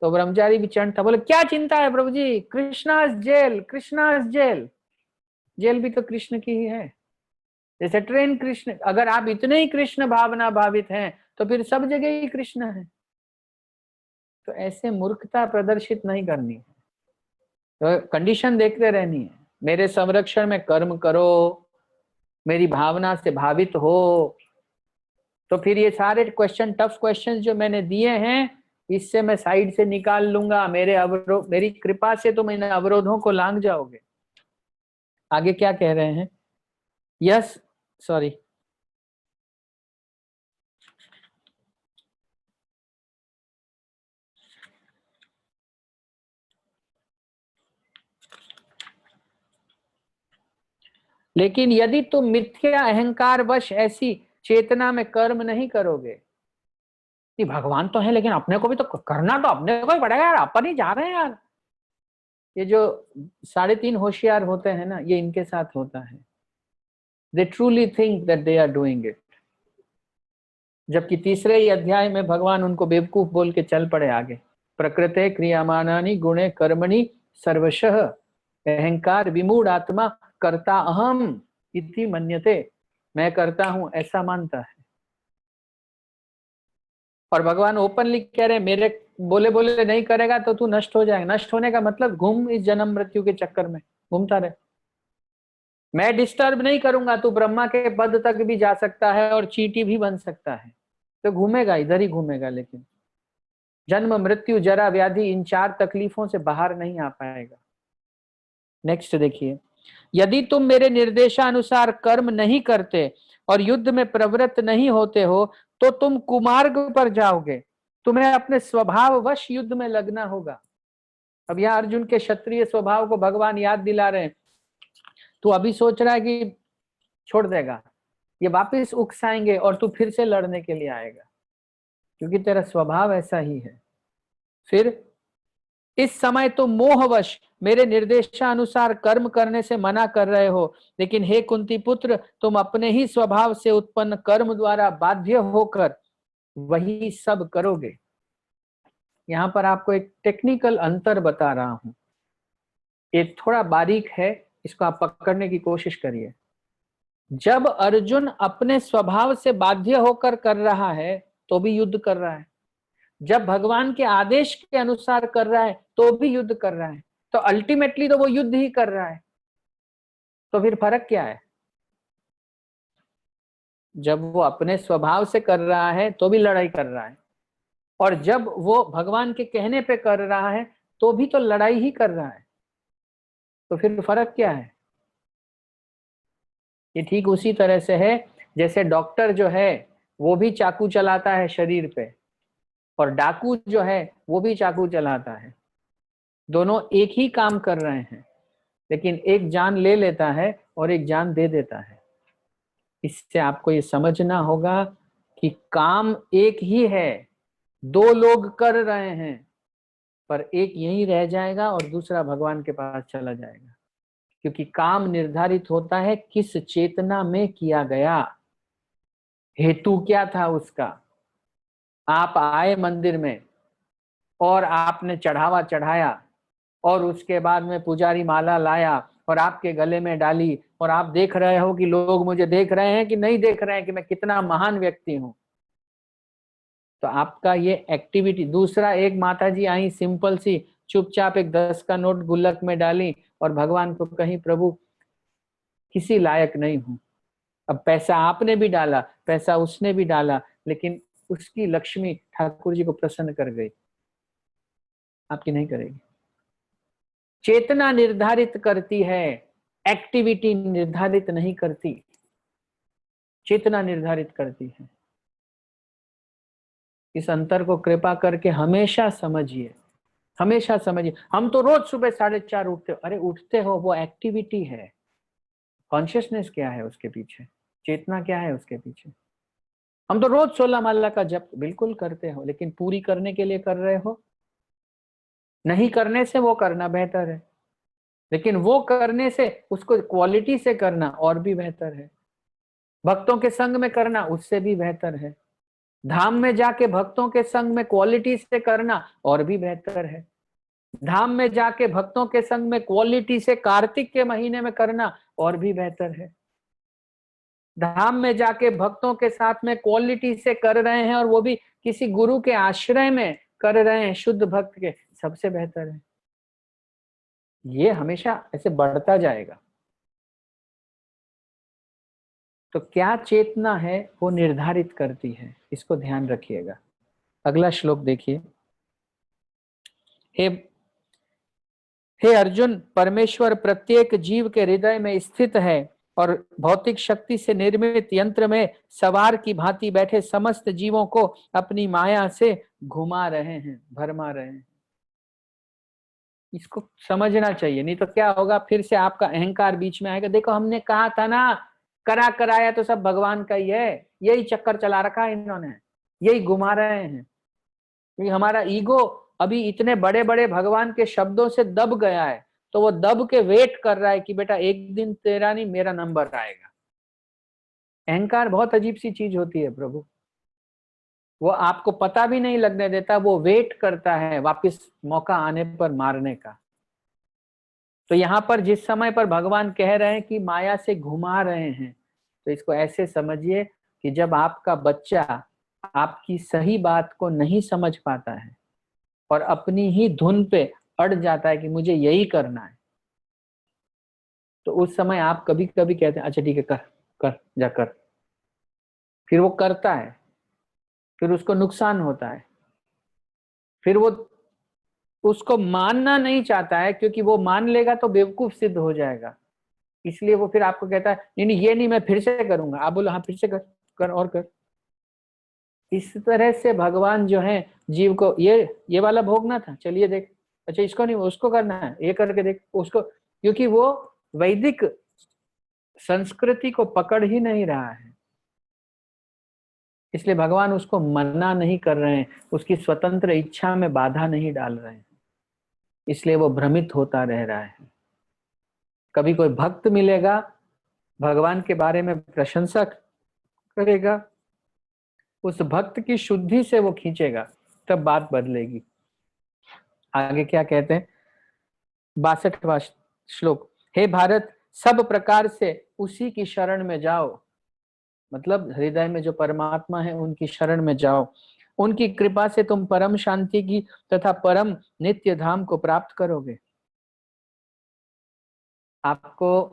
तो ब्रह्मचारी भी चंड था, बोले क्या चिंता है प्रभु जी, कृष्णा's जेल, कृष्णा's जेल, जेल भी तो कृष्ण की ही है, जैसे ट्रेन कृष्ण। अगर आप इतने ही कृष्ण भावना भावित हैं तो फिर सब जगह ही कृष्ण है। तो ऐसे मूर्खता प्रदर्शित नहीं करनी है, तो कंडीशन देखते रहनी है, मेरे संरक्षण में कर्म करो, मेरी भावना से भावित हो, तो फिर ये सारे क्वेश्चन, टफ क्वेश्चन जो मैंने दिए हैं, इससे मैं साइड से निकाल लूंगा। मेरी कृपा से तुम इन अवरोधों को लांघ जाओगे। आगे क्या कह रहे हैं? यस, सॉरी, लेकिन यदि तुम मिथ्या अहंकार वश ऐसी चेतना में कर्म नहीं करोगे कि भगवान तो है लेकिन अपने को भी तो करना, तो अपने को ही पड़ेगा यार, अपन ही जा रहे हैं यार। ये जो 3.5 होशियार होते हैं ना, ये इनके साथ होता है। They truly think that they are doing it, जबकि तीसरे ही अध्याय में भगवान उनको बेवकूफ बोल के चल पड़े आगे। प्रकृते क्रियामानानि गुणे कर्मणि सर्वशः अहंकार विमूढ़ आत्मा कर्ता अहम इति मन्यते, मैं करता हूं ऐसा मानता है। और भगवान ओपनली कह रहे हैं मेरे बोले बोले नहीं करेगा तो तू नष्ट हो जाएगा। नष्ट होने का मतलब घूम इस जन्म मृत्यु के चक्कर में घूमता रहे। मैं डिस्टर्ब नहीं करूंगा, तू ब्रह्मा के पद तक भी जा सकता है और चींटी भी बन सकता है, तो घूमेगा, इधर ही घूमेगा, लेकिन जन्म मृत्यु जरा व्याधि इन 4 तकलीफों से बाहर नहीं आ पाएगा। नेक्स्ट देखिए, यदि तुम मेरे निर्देशानुसार कर्म नहीं करते और युद्ध में प्रवृत्त नहीं होते हो तो तुम कुमार्ग पर जाओगे, तुम्हें अपने स्वभाववश युद्ध में लगना होगा। अब यहाँ अर्जुन के क्षत्रिय स्वभाव को भगवान याद दिला रहे हैं। तू अभी सोच रहा है कि छोड़ देगा, ये वापिस उकसाएंगे और तू फिर से लड़ने के लिए आएगा, क्योंकि तेरा स्वभाव ऐसा ही है। फिर इस समय तुम मोहवश मेरे निर्देशानुसार कर्म करने से मना कर रहे हो, लेकिन हे कुंती पुत्र, तुम अपने ही स्वभाव से उत्पन्न कर्म द्वारा बाध्य होकर वही सब करोगे। यहां पर आपको एक टेक्निकल अंतर बता रहा हूं, ये थोड़ा बारीक है, इसको आप पकड़ने की कोशिश करिए। जब अर्जुन अपने स्वभाव से बाध्य होकर कर रहा है तो भी युद्ध कर रहा है, जब भगवान के आदेश के अनुसार कर रहा है तो भी युद्ध कर रहा है, तो अल्टीमेटली तो वो युद्ध ही कर रहा है। तो फिर फर्क क्या है? जब वो अपने स्वभाव से कर रहा है तो भी लड़ाई कर रहा है, और जब वो भगवान के कहने पे कर रहा है तो भी तो लड़ाई ही कर रहा है। तो फिर फर्क क्या है? ये ठीक उसी तरह से है जैसे डॉक्टर जो है वो भी चाकू चलाता है शरीर पे, और डाकू जो है वो भी चाकू चलाता है। दोनों एक ही काम कर रहे हैं, लेकिन एक जान ले लेता है और एक जान दे देता है। इससे आपको ये समझना होगा कि काम एक ही है, 2 लोग कर रहे हैं, पर एक यहीं रह जाएगा और दूसरा भगवान के पास चला जाएगा, क्योंकि काम निर्धारित होता है किस चेतना में किया गया, हेतु क्या था उसका। आप आए मंदिर में और आपने चढ़ावा चढ़ाया, और उसके बाद में पुजारी माला लाया और आपके गले में डाली, और आप देख रहे हो कि लोग मुझे देख रहे हैं कि नहीं देख रहे हैं कि मैं कितना महान व्यक्ति हूं, तो आपका ये एक्टिविटी। दूसरा, एक माता जी आई सिंपल सी, चुपचाप एक 10 का नोट गुल्लक में डाली और भगवान को कहीं प्रभु किसी लायक नहीं हूं। अब पैसा आपने भी डाला, पैसा उसने भी डाला, लेकिन उसकी लक्ष्मी ठाकुर जी को प्रसन्न कर गई, आपकी नहीं करेगी। चेतना निर्धारित करती है, एक्टिविटी निर्धारित नहीं करती, चेतना निर्धारित करती है। इस अंतर को कृपा करके हमेशा समझिए, हमेशा समझिए। हम तो रोज सुबह 4:30 उठते हो, अरे उठते हो, वो एक्टिविटी है। कॉन्शियसनेस क्या है उसके पीछे, चेतना क्या है उसके पीछे। हम तो रोज 16 माला का जप बिल्कुल करते हो, लेकिन पूरी करने के लिए कर रहे हो, नहीं करने से वो करना बेहतर है, लेकिन वो करने से उसको क्वालिटी से करना और भी बेहतर है। भक्तों के संग में करना उससे भी बेहतर है। धाम में जाके भक्तों के संग में क्वालिटी से करना और भी बेहतर है। धाम में जाके भक्तों के संग में क्वालिटी से कार्तिक के महीने में करना और भी बेहतर है। धाम में जाके भक्तों के साथ में क्वालिटी से कर रहे हैं और वो भी किसी गुरु के आश्रय में कर रहे हैं, शुद्ध भक्त के, सबसे बेहतर है। ये हमेशा ऐसे बढ़ता जाएगा। तो क्या चेतना है वो निर्धारित करती है, इसको ध्यान रखिएगा। अगला श्लोक देखिए। हे अर्जुन, परमेश्वर प्रत्येक जीव के हृदय में स्थित है और भौतिक शक्ति से निर्मित यंत्र में सवार की भांति बैठे समस्त जीवों को अपनी माया से घुमा रहे हैं, भरमा रहे हैं। इसको समझना चाहिए, नहीं तो क्या होगा, फिर से आपका अहंकार बीच में आएगा। देखो हमने कहा था ना, करा कराया तो सब भगवान का ही है, यही चक्कर चला रखा है इन्होंने, यही घुमा रहे हैं। क्योंकि हमारा ईगो अभी इतने बड़े बड़े भगवान के शब्दों से दब गया है, तो वो दब के वेट कर रहा है कि बेटा एक दिन तेरा नहीं मेरा नंबर आएगा। अहंकार बहुत अजीब सी चीज होती है प्रभु, वो आपको पता भी नहीं लगने देता, वो वेट करता है वापस मौका आने पर मारने का। तो यहाँ पर जिस समय पर भगवान कह रहे हैं कि माया से घुमा रहे हैं, तो इसको ऐसे समझिए कि जब आपका बच्चा आपकी सही बात को नहीं समझ पाता है और अपनी ही धुन पे अड़ जाता है कि मुझे यही करना है, तो उस समय आप कभी कभी कहते हैं अच्छा ठीक है कर कर जा कर, फिर वो करता है, फिर उसको नुकसान होता है, फिर वो उसको मानना नहीं चाहता है क्योंकि वो मान लेगा तो बेवकूफ सिद्ध हो जाएगा, इसलिए वो फिर आपको कहता है नहीं नहीं ये नहीं मैं फिर से करूंगा। आप बोलो हाँ फिर से कर, कर और कर। इस तरह से भगवान जो है जीव को ये वाला भोगना था, चलिए देख, अच्छा इसको नहीं उसको करना है, ये करके देख उसको, क्योंकि वो वैदिक संस्कृति को पकड़ ही नहीं रहा है, इसलिए भगवान उसको मना नहीं कर रहे हैं, उसकी स्वतंत्र इच्छा में बाधा नहीं डाल रहे हैं, इसलिए वो भ्रमित होता रह रहा है। कभी कोई भक्त मिलेगा, भगवान के बारे में प्रशंसा करेगा, उस भक्त की शुद्धि से वो खींचेगा, तब बात बदलेगी। आगे क्या कहते हैं, 62वां श्लोक, हे भारत सब प्रकार से उसी की शरण में जाओ, मतलब हृदय में जो परमात्मा है उनकी शरण में जाओ, उनकी कृपा से तुम परम शांति की तथा परम नित्य धाम को प्राप्त करोगे। आपको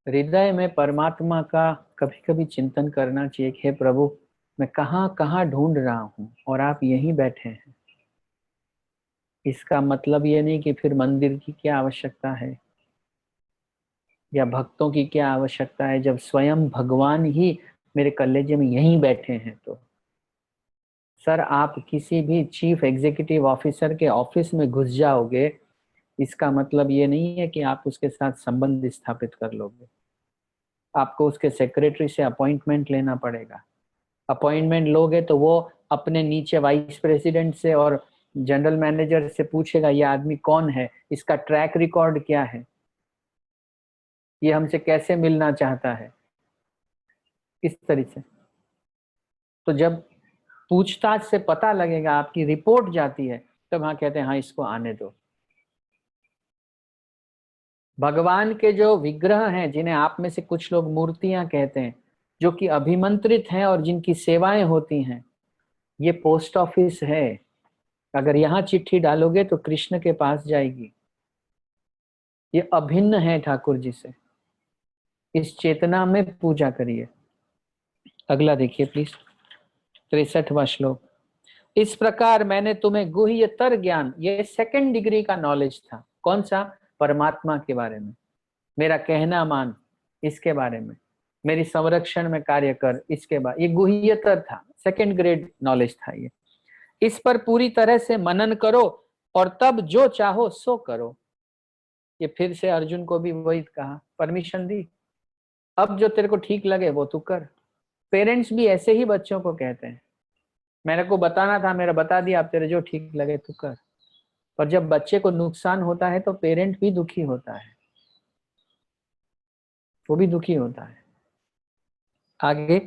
हृदय में परमात्मा का कभी कभी चिंतन करना चाहिए कि हे प्रभु मैं कहाँ कहाँ ढूंढ रहा हूँ और आप यहीं बैठे हैं। इसका मतलब ये नहीं कि फिर मंदिर की क्या आवश्यकता है या भक्तों की क्या आवश्यकता है, जब स्वयं भगवान ही मेरे कलेजे में यहीं बैठे हैं। तो सर आप किसी भी चीफ एग्जीक्यूटिव ऑफिसर के ऑफिस में घुस जाओगे, इसका मतलब ये नहीं है कि आप उसके साथ संबंध स्थापित कर लोगे, आपको उसके सेक्रेटरी से अपॉइंटमेंट लेना पड़ेगा। अपॉइंटमेंट लोगे तो वो अपने नीचे वाइस प्रेसिडेंट से और जनरल मैनेजर से पूछेगा ये आदमी कौन है, इसका ट्रैक रिकॉर्ड क्या है, ये हमसे कैसे मिलना चाहता है, इस तरह से। तो जब पूछताछ से पता लगेगा, आपकी रिपोर्ट जाती है, तब हाँ कहते हैं हाँ इसको आने दो। भगवान के जो विग्रह हैं, जिन्हें आप में से कुछ लोग मूर्तियां कहते हैं, जो कि अभिमंत्रित हैं और जिनकी सेवाएं होती हैं, ये पोस्ट ऑफिस है। अगर यहाँ चिट्ठी डालोगे तो कृष्ण के पास जाएगी। ये अभिन्न है ठाकुर जी से, इस चेतना में पूजा करिए। अगला देखिए प्लीज, 63वां श्लोक, इस प्रकार मैंने तुम्हें गुह्यतर ज्ञान, ये सेकंड डिग्री का नॉलेज था, कौन सा, परमात्मा के बारे में, मेरा कहना मान इसके बारे में, मेरी संरक्षण में कार्य कर इसके बाद, ये गुह्यतर था, सेकंड ग्रेड नॉलेज था ये। इस पर पूरी तरह से मनन करो और तब जो चाहो सो करो। ये फिर से अर्जुन को भी वही कहा, परमिशन दी, अब जो तेरे को ठीक लगे वो तू कर। पेरेंट्स भी ऐसे ही बच्चों को कहते हैं, मेरे को बताना था मेरा बता दिया, अब तेरे जो ठीक लगे तू कर। पर जब बच्चे को नुकसान होता है तो पेरेंट भी दुखी होता है, वो भी दुखी होता है। आगे,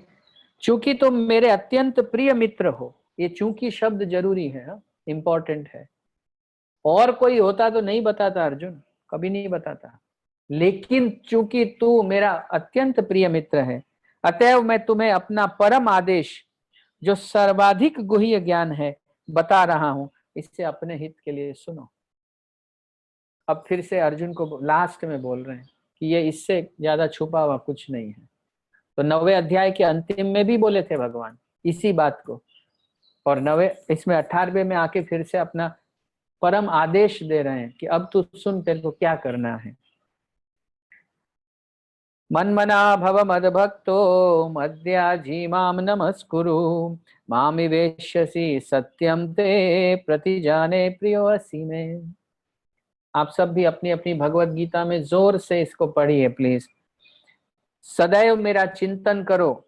चूंकि तुम मेरे अत्यंत प्रिय मित्र हो, ये चूंकि शब्द जरूरी है, इंपॉर्टेंट है। और कोई होता तो नहीं बताता अर्जुन, कभी नहीं बताता, लेकिन चूंकि तू मेरा अत्यंत प्रिय मित्र है, अतएव मैं तुम्हें अपना परम आदेश जो सर्वाधिक गुह्य ज्ञान है बता रहा हूं, इससे अपने हित के लिए सुनो। अब फिर से अर्जुन को लास्ट में बोल रहे हैं कि ये इससे ज्यादा छुपा हुआ कुछ नहीं है। तो 9वें अध्याय के अंतिम में भी बोले थे भगवान इसी बात को, और 18वें में आके फिर से अपना परम आदेश दे रहे हैं कि अब तू सुन, तेरे को क्या करना है। मन्मना भव मद्भक्तो मद्याजी माम नमस्कुरु, मामि वेश्यसि सत्यम ते प्रतिजाने प्रियोऽसि में। आप सब भी अपनी अपनी भगवत गीता में जोर से इसको पढ़िए प्लीज। सदैव मेरा चिंतन करो,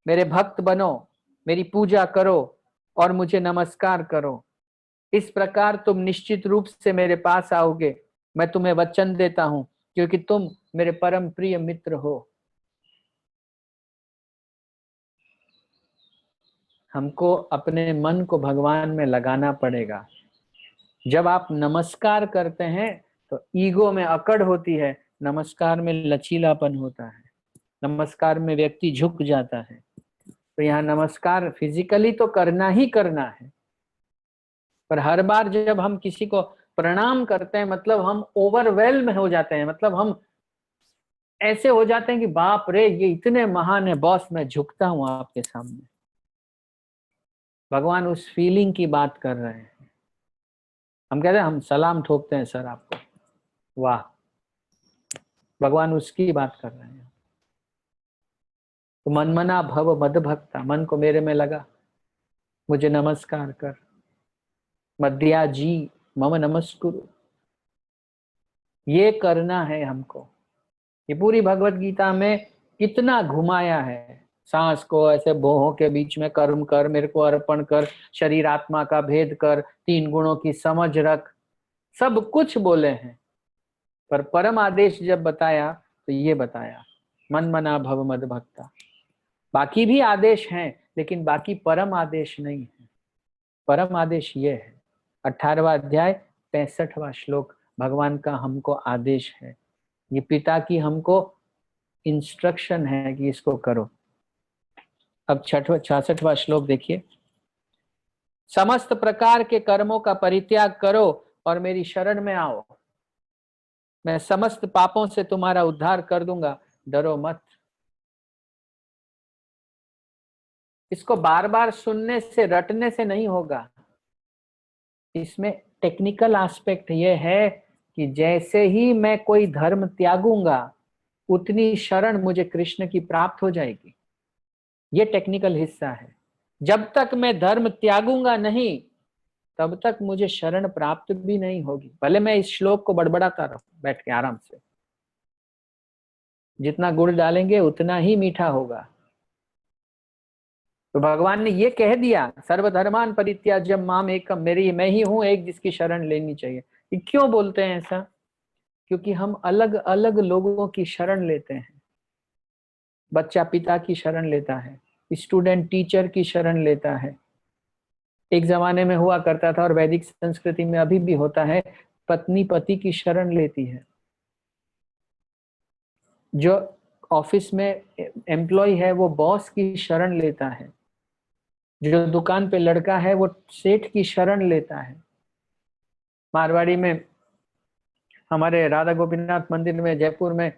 मेरे भक्त बनो, मेरी पूजा करो और मुझे नमस्कार करो, इस प्रकार तुम निश्चित रूप से मेरे पास आओगे। मैं तुम्हें वचन देता हूं क्योंकि तुम मेरे परम प्रिय मित्र हो। हमको अपने मन को भगवान में लगाना पड़ेगा। जब आप नमस्कार करते हैं तो ईगो में अकड़ होती है, नमस्कार में लचीलापन होता है, नमस्कार में व्यक्ति झुक जाता है। तो यहाँ नमस्कार फिजिकली तो करना ही करना है, पर हर बार जब हम किसी को प्रणाम करते हैं मतलब हम ओवरवेल्म हो जाते हैं, मतलब हम ऐसे हो जाते हैं कि बाप रे ये इतने महान है बॉस, मैं झुकता हूं आपके सामने। भगवान उस फीलिंग की बात कर रहे हैं। हम कहते हैं हम सलाम ठोकते हैं सर आपको, वाह, भगवान उसकी बात कर रहे हैं। तो मनमना भव मद भक्ता, मन को मेरे में लगा, मुझे नमस्कार कर। मध्या जी मम नमस्कुरु, ये करना है हमको। ये पूरी भगवत गीता में कितना घुमाया है, सांस को ऐसे भौहों के बीच में कर्म कर, मेरे को अर्पण कर, शरीर आत्मा का भेद कर, 3 गुणों की समझ रख, सब कुछ बोले हैं। पर परम आदेश जब बताया तो ये बताया, मन मना भव मद भक्ता। बाकी भी आदेश हैं लेकिन बाकी परम आदेश नहीं है। परम आदेश ये है, 18वां अध्याय 65वां श्लोक भगवान का हमको आदेश है। ये पिता की हमको इंस्ट्रक्शन है कि इसको करो। अब 66वां श्लोक देखिए, समस्त प्रकार के कर्मों का परित्याग करो और मेरी शरण में आओ, मैं समस्त पापों से तुम्हारा उद्धार कर दूंगा, डरो मत। इसको बार बार सुनने से रटने से नहीं होगा, इसमें टेक्निकल एस्पेक्ट ये है कि जैसे ही मैं कोई धर्म त्यागूंगा उतनी शरण मुझे कृष्ण की प्राप्त हो जाएगी। ये टेक्निकल हिस्सा है। जब तक मैं धर्म त्यागूंगा नहीं तब तक मुझे शरण प्राप्त भी नहीं होगी। भले मैं इस श्लोक को बड़बड़ाता रहूं बैठ के आराम से, जितना गुड़ डालेंगे उतना ही मीठा होगा। तो भगवान ने ये कह दिया, सर्वधर्मान परित्याज्यम माम एकम, मेरी मैं ही हूं एक जिसकी शरण लेनी चाहिए। ये क्यों बोलते हैं ऐसा? क्योंकि हम अलग अलग लोगों की शरण लेते हैं। बच्चा पिता की शरण लेता है, स्टूडेंट टीचर की शरण लेता है। एक जमाने में हुआ करता था और वैदिक संस्कृति में अभी भी होता है, पत्नी पति की शरण लेती है। जो ऑफिस में एम्प्लॉय है वो बॉस की शरण लेता है। जो दुकान पे लड़का है वो सेठ की शरण लेता है। मारवाड़ी में हमारे राधा गोपीनाथ मंदिर में जयपुर में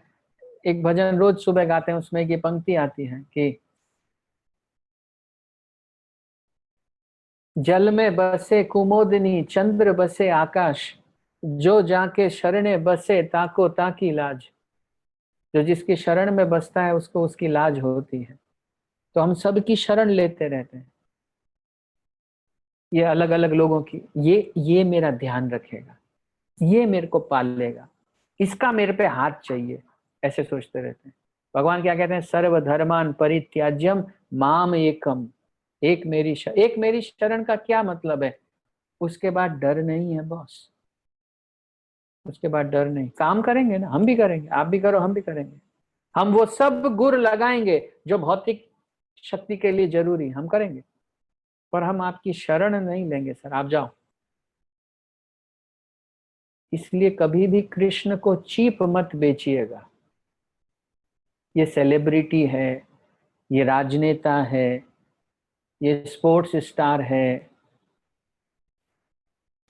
एक भजन रोज सुबह गाते हैं, उसमें ये पंक्ति आती है कि जल में बसे कुमोदिनी, चंद्र बसे आकाश, जो जाके शरणे बसे ताको ताकी लाज। जो जिसकी शरण में बसता है उसको उसकी लाज होती है। तो हम सबकी शरण लेते रहते हैं, ये अलग अलग लोगों की। ये मेरा ध्यान रखेगा, ये मेरे को पाल लेगा, इसका मेरे पे हाथ चाहिए, ऐसे सोचते रहते हैं। भगवान क्या कहते हैं? सर्वधर्मान परित्याज्यम माम एकम, एक मेरी शरण का क्या मतलब है? उसके बाद डर नहीं है बॉस, उसके बाद डर नहीं। काम करेंगे ना, हम भी करेंगे, आप भी करो, हम भी करेंगे। हम वो सब गुर लगाएंगे जो भौतिक शक्ति के लिए जरूरी, हम करेंगे, पर हम आपकी शरण नहीं लेंगे सर, आप जाओ। इसलिए कभी भी कृष्ण को चीप मत बेचिएगा। ये सेलिब्रिटी है, ये राजनेता है, ये स्पोर्ट्स स्टार है,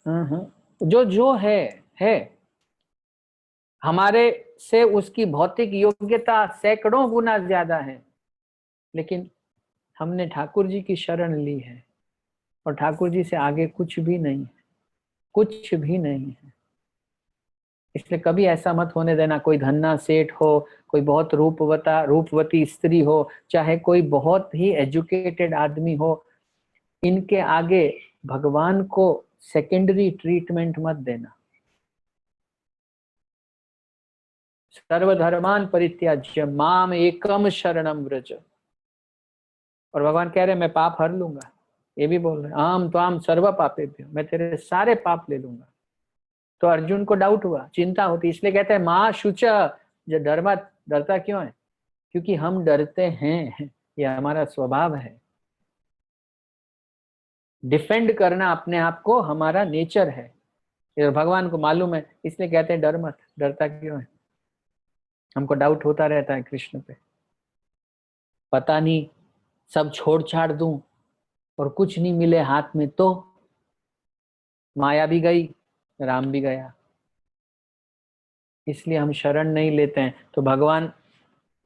जो जो है हमारे से उसकी भौतिक योग्यता सैकड़ों गुना ज्यादा है, लेकिन हमने ठाकुर जी की शरण ली है और ठाकुर जी से आगे कुछ भी नहीं है, कुछ भी नहीं है। इसलिए कभी ऐसा मत होने देना, कोई धन्ना सेठ हो, कोई बहुत रूपवती स्त्री हो, चाहे कोई बहुत ही एजुकेटेड आदमी हो, इनके आगे भगवान को सेकेंडरी ट्रीटमेंट मत देना। सर्वधर्मान परित्याज्य माम एकम शरणम व्रज। और भगवान कह रहे मैं पाप हर लूंगा, ये भी बोल रहे आम तो आम सर्व पापे भी, मैं तेरे सारे पाप ले लूंगा। तो अर्जुन को डाउट हुआ, चिंता होती, इसलिए कहते हैं माँ शुच, जो डरता क्यों है? क्योंकि हम डरते हैं, ये हमारा स्वभाव है। डिफेंड करना अपने आप को हमारा नेचर है, ये भगवान को मालूम है, इसलिए कहते हैं डर मत। डरता क्यों है? हमको डाउट होता रहता है कृष्ण पे, पता नहीं सब छोड़ छाड़ दूं और कुछ नहीं मिले हाथ में तो माया भी गई, राम भी गया। इसलिए हम शरण नहीं लेते हैं। तो भगवान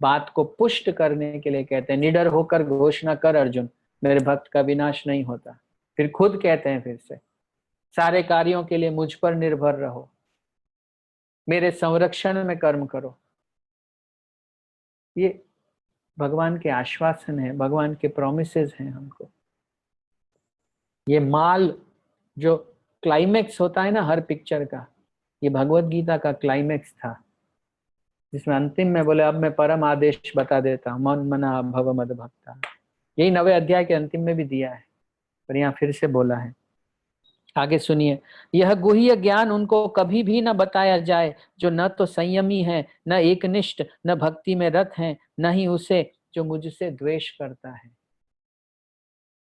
बात को पुष्ट करने के लिए कहते हैं, निडर होकर घोषणा कर अर्जुन, मेरे भक्त का विनाश नहीं होता। फिर खुद कहते हैं फिर से, सारे कार्यों के लिए मुझ पर निर्भर रहो, मेरे संरक्षण में कर्म करो। ये भगवान के आश्वासन है, भगवान के प्रोमिसेस हैं हमको। ये माल जो क्लाइमेक्स होता है ना हर पिक्चर का, ये भगवत गीता का क्लाइमेक्स था, जिसमें अंतिम में बोले अब मैं परम आदेश बता देता हूं, मन मना भव मद भक्ता। यही 9वें अध्याय के अंतिम में भी दिया है, पर यहाँ फिर से बोला है। आगे सुनिए, यह गुह्य ज्ञान उनको कभी भी न बताया जाए जो न तो संयमी है, न एकनिष्ठ, न भक्ति में रत है, न ही उसे जो मुझसे द्वेष करता है।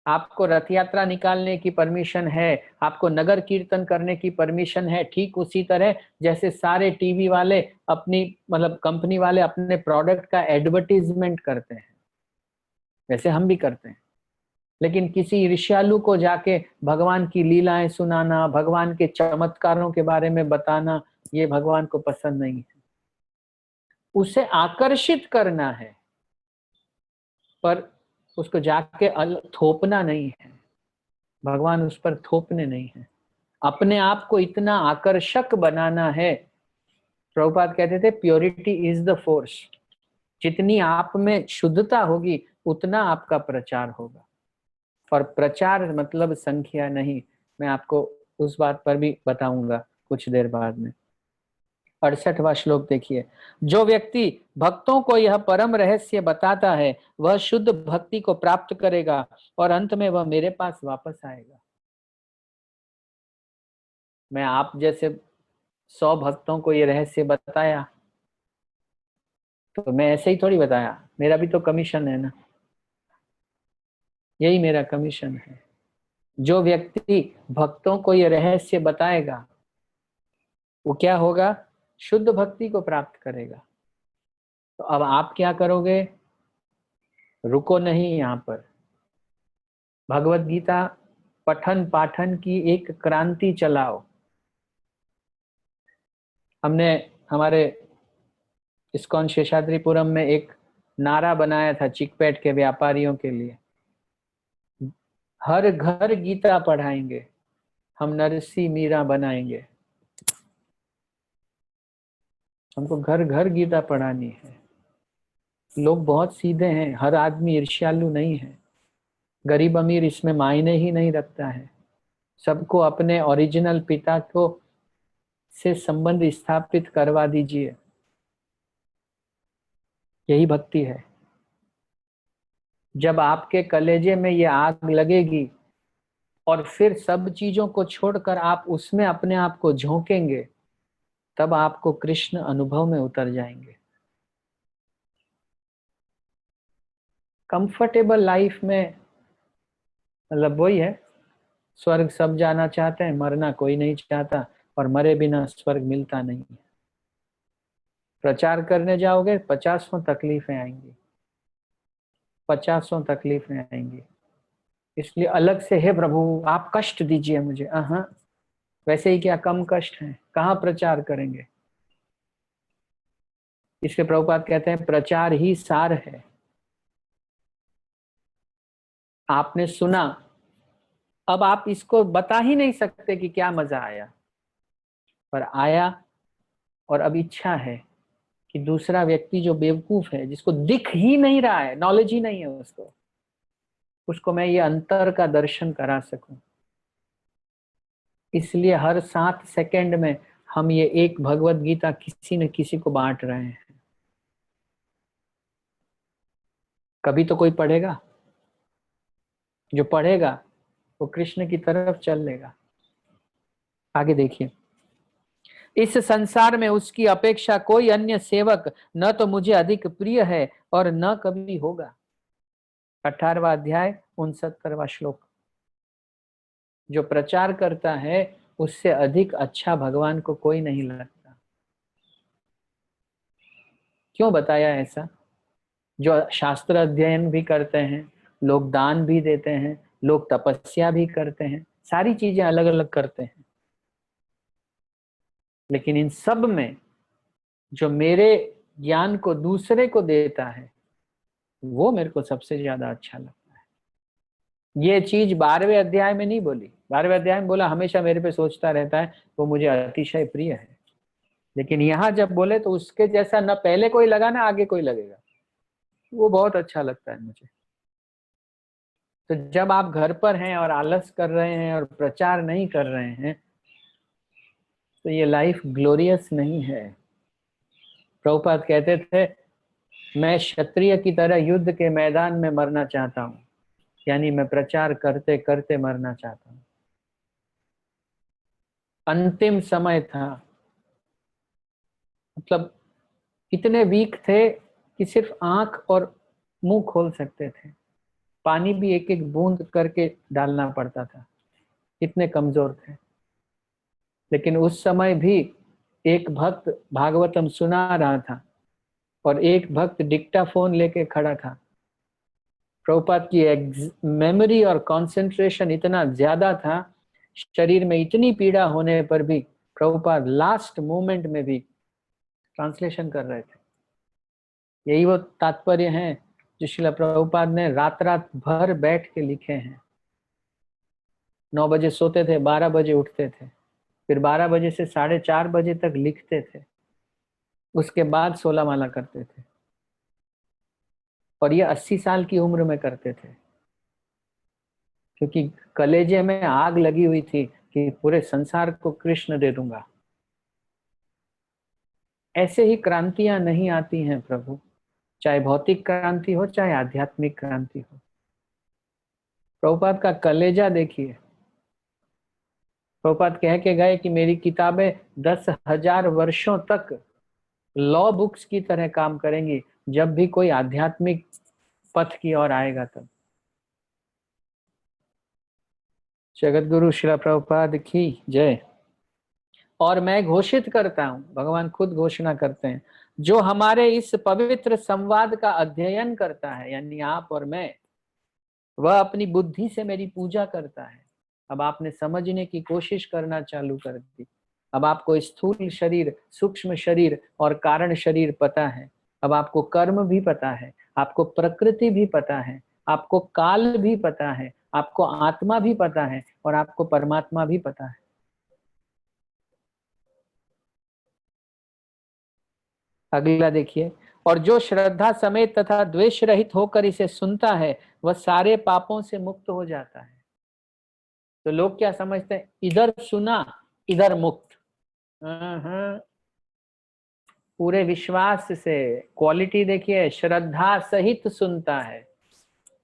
आपको रथ यात्रा निकालने की परमिशन है, आपको नगर कीर्तन करने की परमिशन है, ठीक उसी तरह जैसे सारे टीवी वाले अपनी मतलब कंपनी वाले अपने प्रोडक्ट का एडवर्टीजमेंट करते हैं, वैसे हम भी करते हैं। लेकिन किसी ईर्ष्यालु को जाके भगवान की लीलाएं सुनाना, भगवान के चमत्कारों के बारे में बताना, ये भगवान को पसंद नहीं है। उसे आकर्षित करना है, पर उसको जाके थोपना नहीं है। भगवान उस पर थोपने नहीं है, अपने आप को इतना आकर्षक बनाना है। प्रभुपाद कहते थे प्योरिटी इज द फोर्स। जितनी आप में शुद्धता होगी उतना आपका प्रचार होगा। और प्रचार मतलब संख्या नहीं, मैं आपको उस बात पर भी बताऊंगा कुछ देर बाद में। 68वां श्लोक देखिए, जो व्यक्ति भक्तों को यह परम रहस्य बताता है वह शुद्ध भक्ति को प्राप्त करेगा और अंत में वह मेरे पास वापस आएगा। मैं आप जैसे 100 भक्तों को ये रहस्य बताया तो मैं ऐसे ही थोड़ी बताया, मेरा भी तो कमीशन है ना, यही मेरा कमीशन है। जो व्यक्ति भक्तों को ये रहस्य बताएगा वो क्या होगा, शुद्ध भक्ति को प्राप्त करेगा। तो अब आप क्या करोगे, रुको नहीं, यहाँ पर भगवत गीता पठन पाठन की एक क्रांति चलाओ। हमने हमारे इस्कॉन शेषाद्रीपुरम में एक नारा बनाया था चिकपेट के व्यापारियों के लिए, हर घर गीता पढ़ाएंगे, हम नरसी मीरा बनाएंगे। हमको घर घर गीता पढ़ानी है। लोग बहुत सीधे हैं, हर आदमी ईर्ष्यालु नहीं है, गरीब अमीर इसमें मायने ही नहीं रखता है। सबको अपने ओरिजिनल पिता को से संबंध स्थापित करवा दीजिए, यही भक्ति है। जब आपके कलेजे में ये आग लगेगी और फिर सब चीजों को छोड़कर आप उसमें अपने आप को झोंकेंगे, तब आपको कृष्ण अनुभव में उतर जाएंगे। कंफर्टेबल लाइफ में मतलब वही है, स्वर्ग सब जाना चाहते हैं, मरना कोई नहीं चाहता, और मरे बिना स्वर्ग मिलता नहीं है। प्रचार करने जाओगे 50 तकलीफें आएंगी, 50 तकलीफें आएंगी। इसलिए अलग से, हे प्रभु आप कष्ट दीजिए मुझे, वैसे ही क्या कम कष्ट है, कहाँ प्रचार करेंगे। इसलिए प्रभुपाद कहते हैं प्रचार ही सार है। आपने सुना, अब आप इसको बता ही नहीं सकते कि क्या मजा आया, पर आया। और अब इच्छा है कि दूसरा व्यक्ति जो बेवकूफ है, जिसको दिख ही नहीं रहा है, नॉलेज ही नहीं है उसको मैं ये अंतर का दर्शन करा सकूं। इसलिए हर 7 सेकंड में हम ये एक भगवत गीता किसी न किसी को बांट रहे हैं। कभी तो कोई पढ़ेगा, जो पढ़ेगा वो कृष्ण की तरफ चल लेगा। आगे देखिए, इस संसार में उसकी अपेक्षा कोई अन्य सेवक न तो मुझे अधिक प्रिय है और न कभी होगा। 18वां अध्याय 69वां श्लोक। जो प्रचार करता है उससे अधिक अच्छा भगवान को कोई नहीं लगता। क्यों बताया ऐसा? जो शास्त्र अध्ययन भी करते हैं, लोग दान भी देते हैं, लोग तपस्या भी करते हैं, सारी चीजें अलग अलग करते हैं, लेकिन इन सब में जो मेरे ज्ञान को दूसरे को देता है वो मेरे को सबसे ज्यादा अच्छा लगता है। ये चीज 12वें अध्याय में नहीं बोली, 12वें अध्याय में बोला हमेशा मेरे पे सोचता रहता है, वो मुझे अतिशय प्रिय है। लेकिन यहाँ जब बोले तो उसके जैसा न पहले कोई लगा ना आगे कोई लगेगा, वो बहुत अच्छा लगता है मुझे। तो जब आप घर पर हैं और आलस कर रहे हैं और प्रचार नहीं कर रहे हैं तो ये लाइफ ग्लोरियस नहीं है। प्रभुपाद कहते थे मैं क्षत्रिय की तरह युद्ध के मैदान में मरना चाहता हूँ, यानी मैं प्रचार करते करते मरना चाहता हूँ। अंतिम समय था, मतलब इतने वीक थे कि सिर्फ आंख और मुंह खोल सकते थे, पानी भी एक एक बूंद करके डालना पड़ता था, इतने कमजोर थे। लेकिन उस समय भी एक भक्त भागवतम सुना रहा था और एक भक्त डिक्टाफोन लेके खड़ा था। प्रभुपाद की मेमोरी और कंसंट्रेशन इतना ज्यादा था, शरीर में इतनी पीड़ा होने पर भी प्रभुपाद लास्ट मोमेंट में भी ट्रांसलेशन कर रहे थे। यही वो तात्पर्य है जो श्रील प्रभुपाद ने रात रात भर बैठ के लिखे हैं। 9 बजे सोते थे, 12 बजे उठते थे, फिर 12 बजे से 4:30 बजे तक लिखते थे, उसके बाद 16 माला करते थे। और ये 80 साल की उम्र में करते थे, क्योंकि कलेजे में आग लगी हुई थी कि पूरे संसार को कृष्ण दे दूंगा। ऐसे ही क्रांतियां नहीं आती हैं प्रभु, चाहे भौतिक क्रांति हो चाहे आध्यात्मिक क्रांति हो। प्रभुपाद का कलेजा देखिए। प्रभुपाद कह के गए कि मेरी किताबें 10,000 वर्षों तक लॉ बुक्स की तरह काम करेंगी, जब भी कोई आध्यात्मिक पथ की ओर आएगा तब। जगत गुरु श्रील प्रभुपाद की जय। और मैं घोषित करता हूं, भगवान खुद घोषणा करते हैं, जो हमारे इस पवित्र संवाद का अध्ययन करता है, यानी आप और मैं, वह अपनी बुद्धि से मेरी पूजा करता है। अब आपने समझने की कोशिश करना चालू कर दी। अब आपको स्थूल शरीर, सूक्ष्म शरीर और कारण शरीर पता है। अब आपको कर्म भी पता है, आपको प्रकृति भी पता है, आपको काल भी पता है, आपको आत्मा भी पता है और आपको परमात्मा भी पता है। अगला देखिए, और जो श्रद्धा समेत तथा द्वेष रहित होकर इसे सुनता है वह सारे पापों से मुक्त हो जाता है। तो लोग क्या समझते हैं, इधर सुना इधर मुक्त। पूरे विश्वास से, क्वालिटी देखिए, श्रद्धा सहित सुनता है।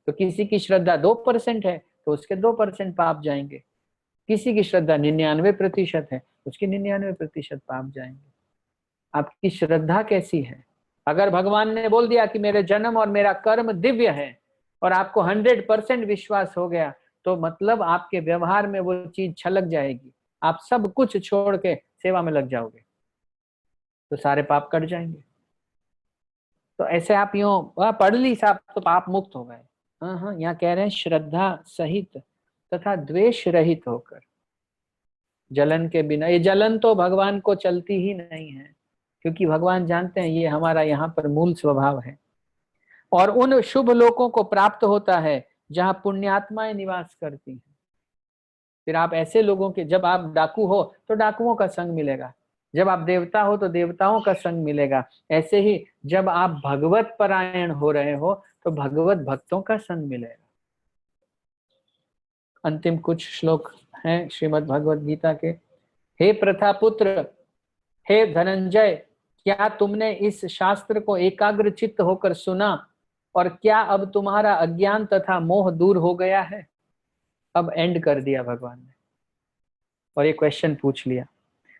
तो किसी की श्रद्धा 2% है तो उसके 2% पाप जाएंगे, किसी की श्रद्धा 99% है उसके 99% पाप जाएंगे। आपकी श्रद्धा कैसी है? अगर भगवान ने बोल दिया कि मेरे जन्म और मेरा कर्म दिव्य है और आपको 100% विश्वास हो गया, तो मतलब आपके व्यवहार में वो चीज छलक जाएगी, आप सब कुछ छोड़ के सेवा में लग जाओगे, तो सारे पाप कट जाएंगे। तो ऐसे आप यूं पढ़ ली साहब तो पाप मुक्त हो गए। हाँ, यहाँ कह रहे हैं श्रद्धा सहित तथा द्वेष रहित होकर, जलन के बिना। ये जलन तो भगवान को चलती ही नहीं है, क्योंकि भगवान जानते हैं ये हमारा यहाँ पर मूल स्वभाव है। और उन शुभ लोकों को प्राप्त होता है जहां पुण्यात्माएं निवास करती हैं। फिर आप ऐसे लोगों के, जब आप डाकू हो तो डाकुओं का संग मिलेगा, जब आप देवता हो तो देवताओं का संग मिलेगा। ऐसे ही जब आप भगवत परायण हो रहे हो तो भगवत भक्तों का संग मिलेगा। अंतिम कुछ श्लोक हैं श्रीमद् भगवत गीता के। हे प्रथापुत्र, हे धनंजय, क्या तुमने इस शास्त्र को एकाग्रचित्त होकर सुना और क्या अब तुम्हारा अज्ञान तथा मोह दूर हो गया है? अब एंड कर दिया भगवान ने और ये क्वेश्चन पूछ लिया।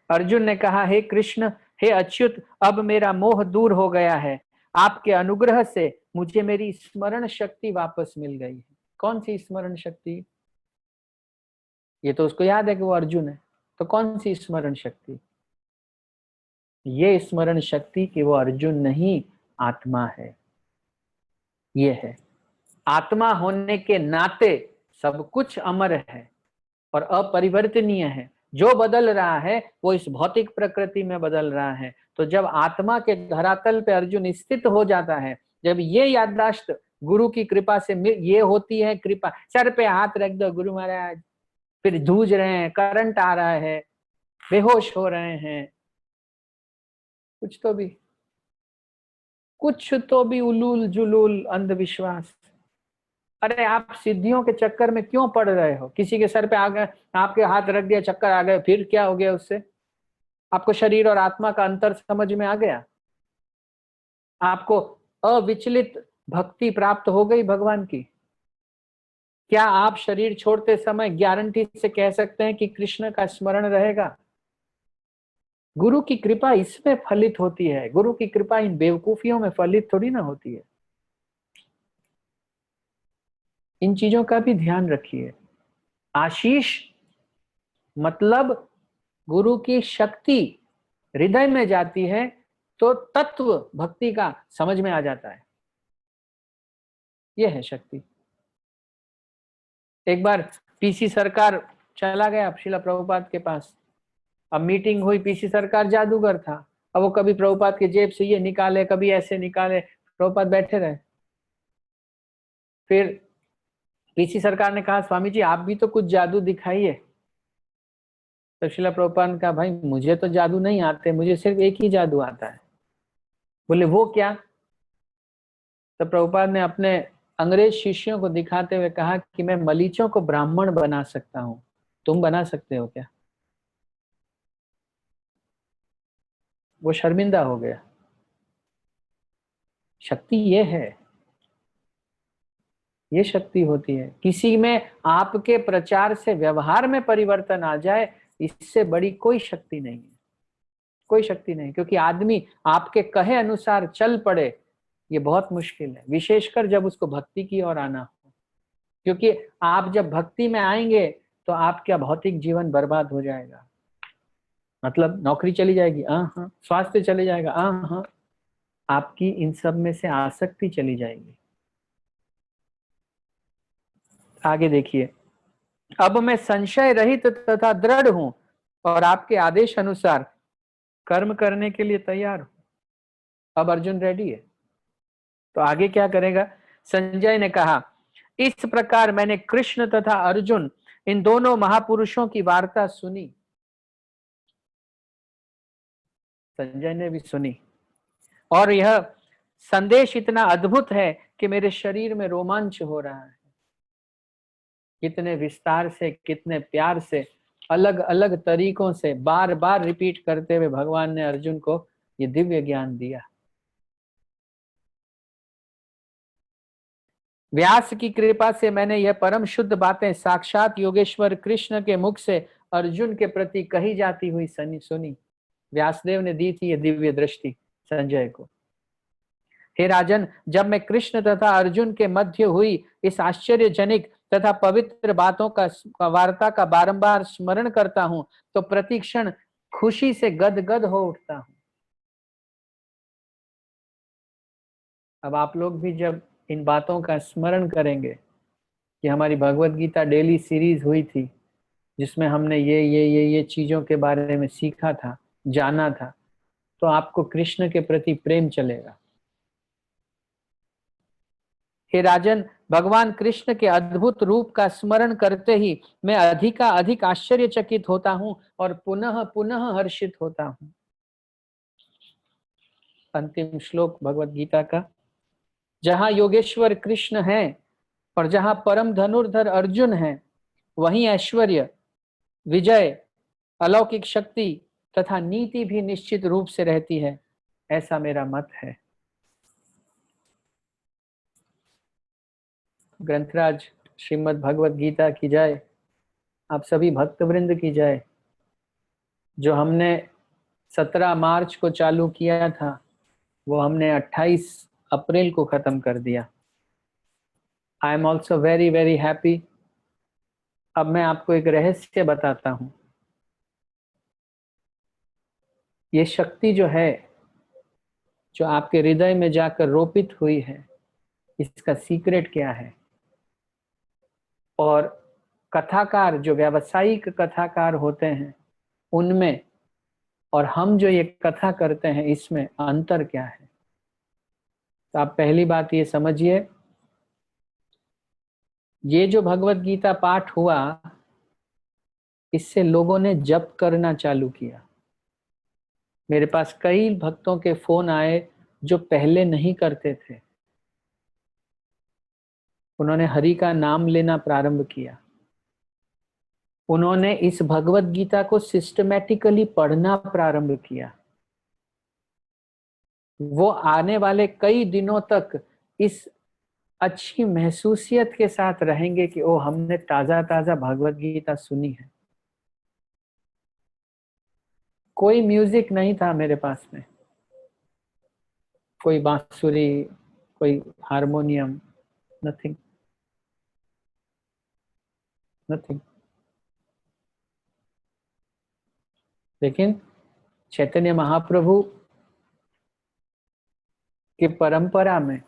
अर्जुन ने कहा, हे कृष्ण, हे अच्युत, अब मेरा मोह दूर हो गया है। आपके अनुग्रह से मुझे मेरी स्मरण शक्ति वापस मिल गई है। कौन सी स्मरण शक्ति? ये तो उसको याद है कि वो अर्जुन है, तो कौन सी स्मरण शक्ति? ये स्मरण शक्ति कि वो अर्जुन नहीं आत्मा है, ये है। आत्मा होने के नाते सब कुछ अमर है और अपरिवर्तनीय है। जो बदल रहा है वो इस भौतिक प्रकृति में बदल रहा है। तो जब आत्मा के धरातल पे अर्जुन स्थित हो जाता है, जब ये याददाश्त गुरु की कृपा से ये होती है, कृपा, सर पे हाथ रख दो गुरु महाराज, फिर जूझ रहे हैं, करंट आ रहा है, बेहोश हो रहे हैं, कुछ तो भी उलूल जुलूल अंधविश्वास। अरे आप सिद्धियों के चक्कर में क्यों पड़ रहे हो? किसी के सर पे आ गए, आपके हाथ रख दिया, चक्कर आ गए, फिर क्या हो गया उससे? आपको शरीर और आत्मा का अंतर समझ में आ गया? आपको अविचलित भक्ति प्राप्त हो गई भगवान की? क्या आप शरीर छोड़ते समय गारंटी से कह सकते हैं कि कृष्ण का स्मरण रहेगा? गुरु की कृपा इसमें फलित होती है, गुरु की कृपा इन बेवकूफियों में फलित थोड़ी ना होती है। इन चीजों का भी ध्यान रखिए। आशीष मतलब गुरु की शक्ति हृदय में जाती है तो तत्व भक्ति का समझ में आ जाता है। यह है शक्ति। एक बार पीसी सरकार चला गया शिला प्रभुपाद के पास। अब मीटिंग हुई, पीसी सरकार जादूगर था। अब वो कभी प्रभुपाद के जेब से ये निकाले, कभी ऐसे निकाले, प्रभुपाद बैठे रहे। फिर पीसी सरकार ने कहा, स्वामी जी आप भी तो कुछ जादू दिखाइए। तो शिला प्रभुपाद ने कहा, भाई मुझे तो जादू नहीं आते, मुझे सिर्फ एक ही जादू आता है। बोले वो क्या? तो प्रभुपाद ने अपने अंग्रेज शिष्यों को दिखाते हुए कहा कि मैं मलीचों को ब्राह्मण बना सकता हूं, तुम बना सकते हो क्या? वो शर्मिंदा हो गया। शक्ति ये है, ये शक्ति होती है। किसी में आपके प्रचार से व्यवहार में परिवर्तन आ जाए, इससे बड़ी कोई शक्ति नहीं है, कोई शक्ति नहीं। क्योंकि आदमी आपके कहे अनुसार चल पड़े, ये बहुत मुश्किल है, विशेषकर जब उसको भक्ति की ओर आना हो। क्योंकि आप जब भक्ति में आएंगे तो आपका भौतिक जीवन बर्बाद हो जाएगा। मतलब नौकरी चली जाएगी, हाँ, स्वास्थ्य चले जाएगा, हाँ, आपकी इन सब में से आसक्ति चली जाएगी। आगे देखिए, अब मैं संशय रहित तथा दृढ़ हूं और आपके आदेश अनुसार कर्म करने के लिए तैयार हूं। अब अर्जुन रेडी है, तो आगे क्या करेगा? संजय ने कहा, इस प्रकार मैंने कृष्ण तथा अर्जुन इन दोनों महापुरुषों की वार्ता सुनी। संजय ने भी सुनी और यह संदेश इतना अद्भुत है कि मेरे शरीर में रोमांच हो रहा है। कितने विस्तार से, कितने प्यार से, अलग अलग तरीकों से बार बार रिपीट करते हुए भगवान ने अर्जुन को ये दिव्य ज्ञान दिया। व्यास की कृपा से मैंने यह परम शुद्ध बातें साक्षात योगेश्वर कृष्ण के मुख से अर्जुन के प्रति कही जाती हुई सुनी। व्यासदेव ने दी थी यह दिव्य दृष्टि संजय को। हे राजन, जब मैं कृष्ण तथा अर्जुन के मध्य हुई इस आश्चर्यजनक तथा पवित्र बातों का वार्ता का बारंबार स्मरण करता हूं तो प्रतिक्षण खुशी से गदगद हो उठता हूं। अब आप लोग भी जब इन बातों का स्मरण करेंगे कि हमारी भगवत गीता डेली सीरीज हुई थी जिसमें हमने ये चीजों के बारे में सीखा था, जाना था, तो आपको कृष्ण के प्रति प्रेम चलेगा। हे राजन, भगवान कृष्ण के अद्भुत रूप का स्मरण करते ही मैं अधिक आश्चर्यचकित होता हूं और पुनः पुनः हर्षित होता हूं। अंतिम श्लोक भगवत गीता का, जहां योगेश्वर कृष्ण है और जहां परम धनुर्धर अर्जुन है, वहीं ऐश्वर्य, विजय, अलौकिक शक्ति तथा नीति भी निश्चित रूप से रहती है, ऐसा मेरा मत है। ग्रंथराज श्रीमद् भगवत गीता की जय, आप सभी भक्त वृंद की जय। जो हमने 17 मार्च को चालू किया था वो हमने 28 अप्रैल को खत्म कर दिया। I am also very very happy. अब मैं आपको एक रहस्य बताता हूं। ये शक्ति जो है, जो आपके हृदय में जाकर रोपित हुई है, इसका सीक्रेट क्या है। और कथाकार, जो व्यावसायिक कथाकार होते हैं, उनमें और हम जो ये कथा करते हैं, इसमें अंतर क्या है। तो आप पहली बात ये समझिए, ये जो भगवत गीता पाठ हुआ, इससे लोगों ने जप करना चालू किया। मेरे पास कई भक्तों के फोन आए जो पहले नहीं करते थे, उन्होंने हरि का नाम लेना प्रारंभ किया। उन्होंने इस भगवत गीता को सिस्टमैटिकली पढ़ना प्रारंभ किया। वो आने वाले कई दिनों तक इस अच्छी महसूसियत के साथ रहेंगे कि ओ, हमने ताजा ताजा भगवत गीता सुनी है। कोई म्यूजिक नहीं था मेरे पास में, कोई बांसुरी, कोई हारमोनियम, नथिंग नथिंग। लेकिन चैतन्य महाप्रभु की परंपरा में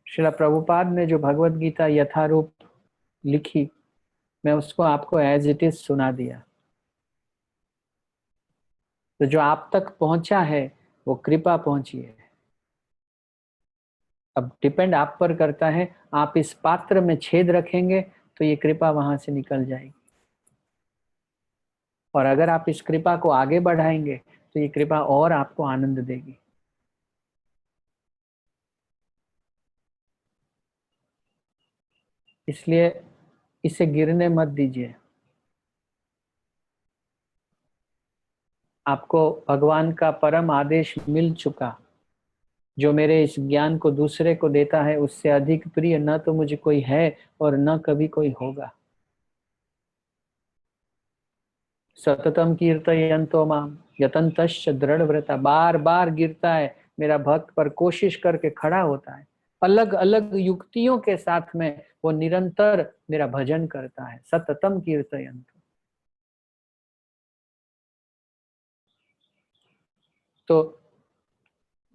श्रील प्रभुपाद ने जो भगवत गीता यथारूप लिखी, मैं उसको आपको एज इट इज सुना दिया। तो जो आप तक पहुंचा है वो कृपा पहुंची है। अब डिपेंड आप पर करता है, आप इस पात्र में छेद रखेंगे तो ये कृपा वहां से निकल जाएगी, और अगर आप इस कृपा को आगे बढ़ाएंगे तो ये कृपा और आपको आनंद देगी। इसलिए इसे गिरने मत दीजिए। आपको भगवान का परम आदेश मिल चुका, जो मेरे इस ज्ञान को दूसरे को देता है उससे अधिक प्रिय न तो मुझे कोई है और न कभी कोई होगा। सततम कीर्तयन्तो माम यतन्तश्च दृढ़व्रता। बार बार गिरता है मेरा भक्त, पर कोशिश करके खड़ा होता है। अलग अलग युक्तियों के साथ में वो निरंतर मेरा भजन करता है। सततम कीर्तयन्तो। तो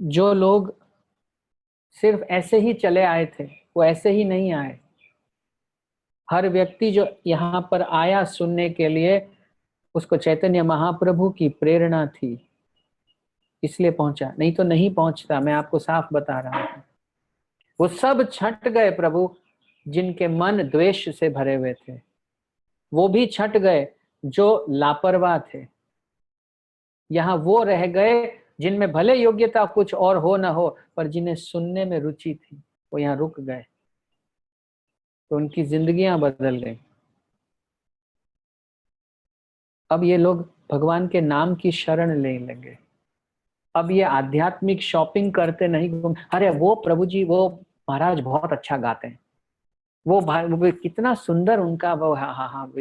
जो लोग सिर्फ ऐसे ही चले आए थे, वो ऐसे ही नहीं आए। हर व्यक्ति जो यहाँ पर आया सुनने के लिए, उसको चैतन्य महाप्रभु की प्रेरणा थी, इसलिए पहुंचा, नहीं तो नहीं पहुंचता। मैं आपको साफ बता रहा हूं। वो सब छट गए प्रभु जिनके मन द्वेष से भरे हुए थे। वो भी छट गए जो लापरवाह थे। यहाँ वो रह गए जिनमें भले योग्यता कुछ और हो ना हो, पर जिन्हें सुनने में रुचि थी, वो यहाँ रुक गए, तो उनकी जिंदगियां बदल गई। अब ये लोग भगवान के नाम की शरण ले लगे। अब ये आध्यात्मिक शॉपिंग करते नहीं घूम, अरे वो प्रभु जी, वो महाराज बहुत अच्छा गाते हैं, वो कितना सुंदर उनका वो, हाँ हाँ हाँ।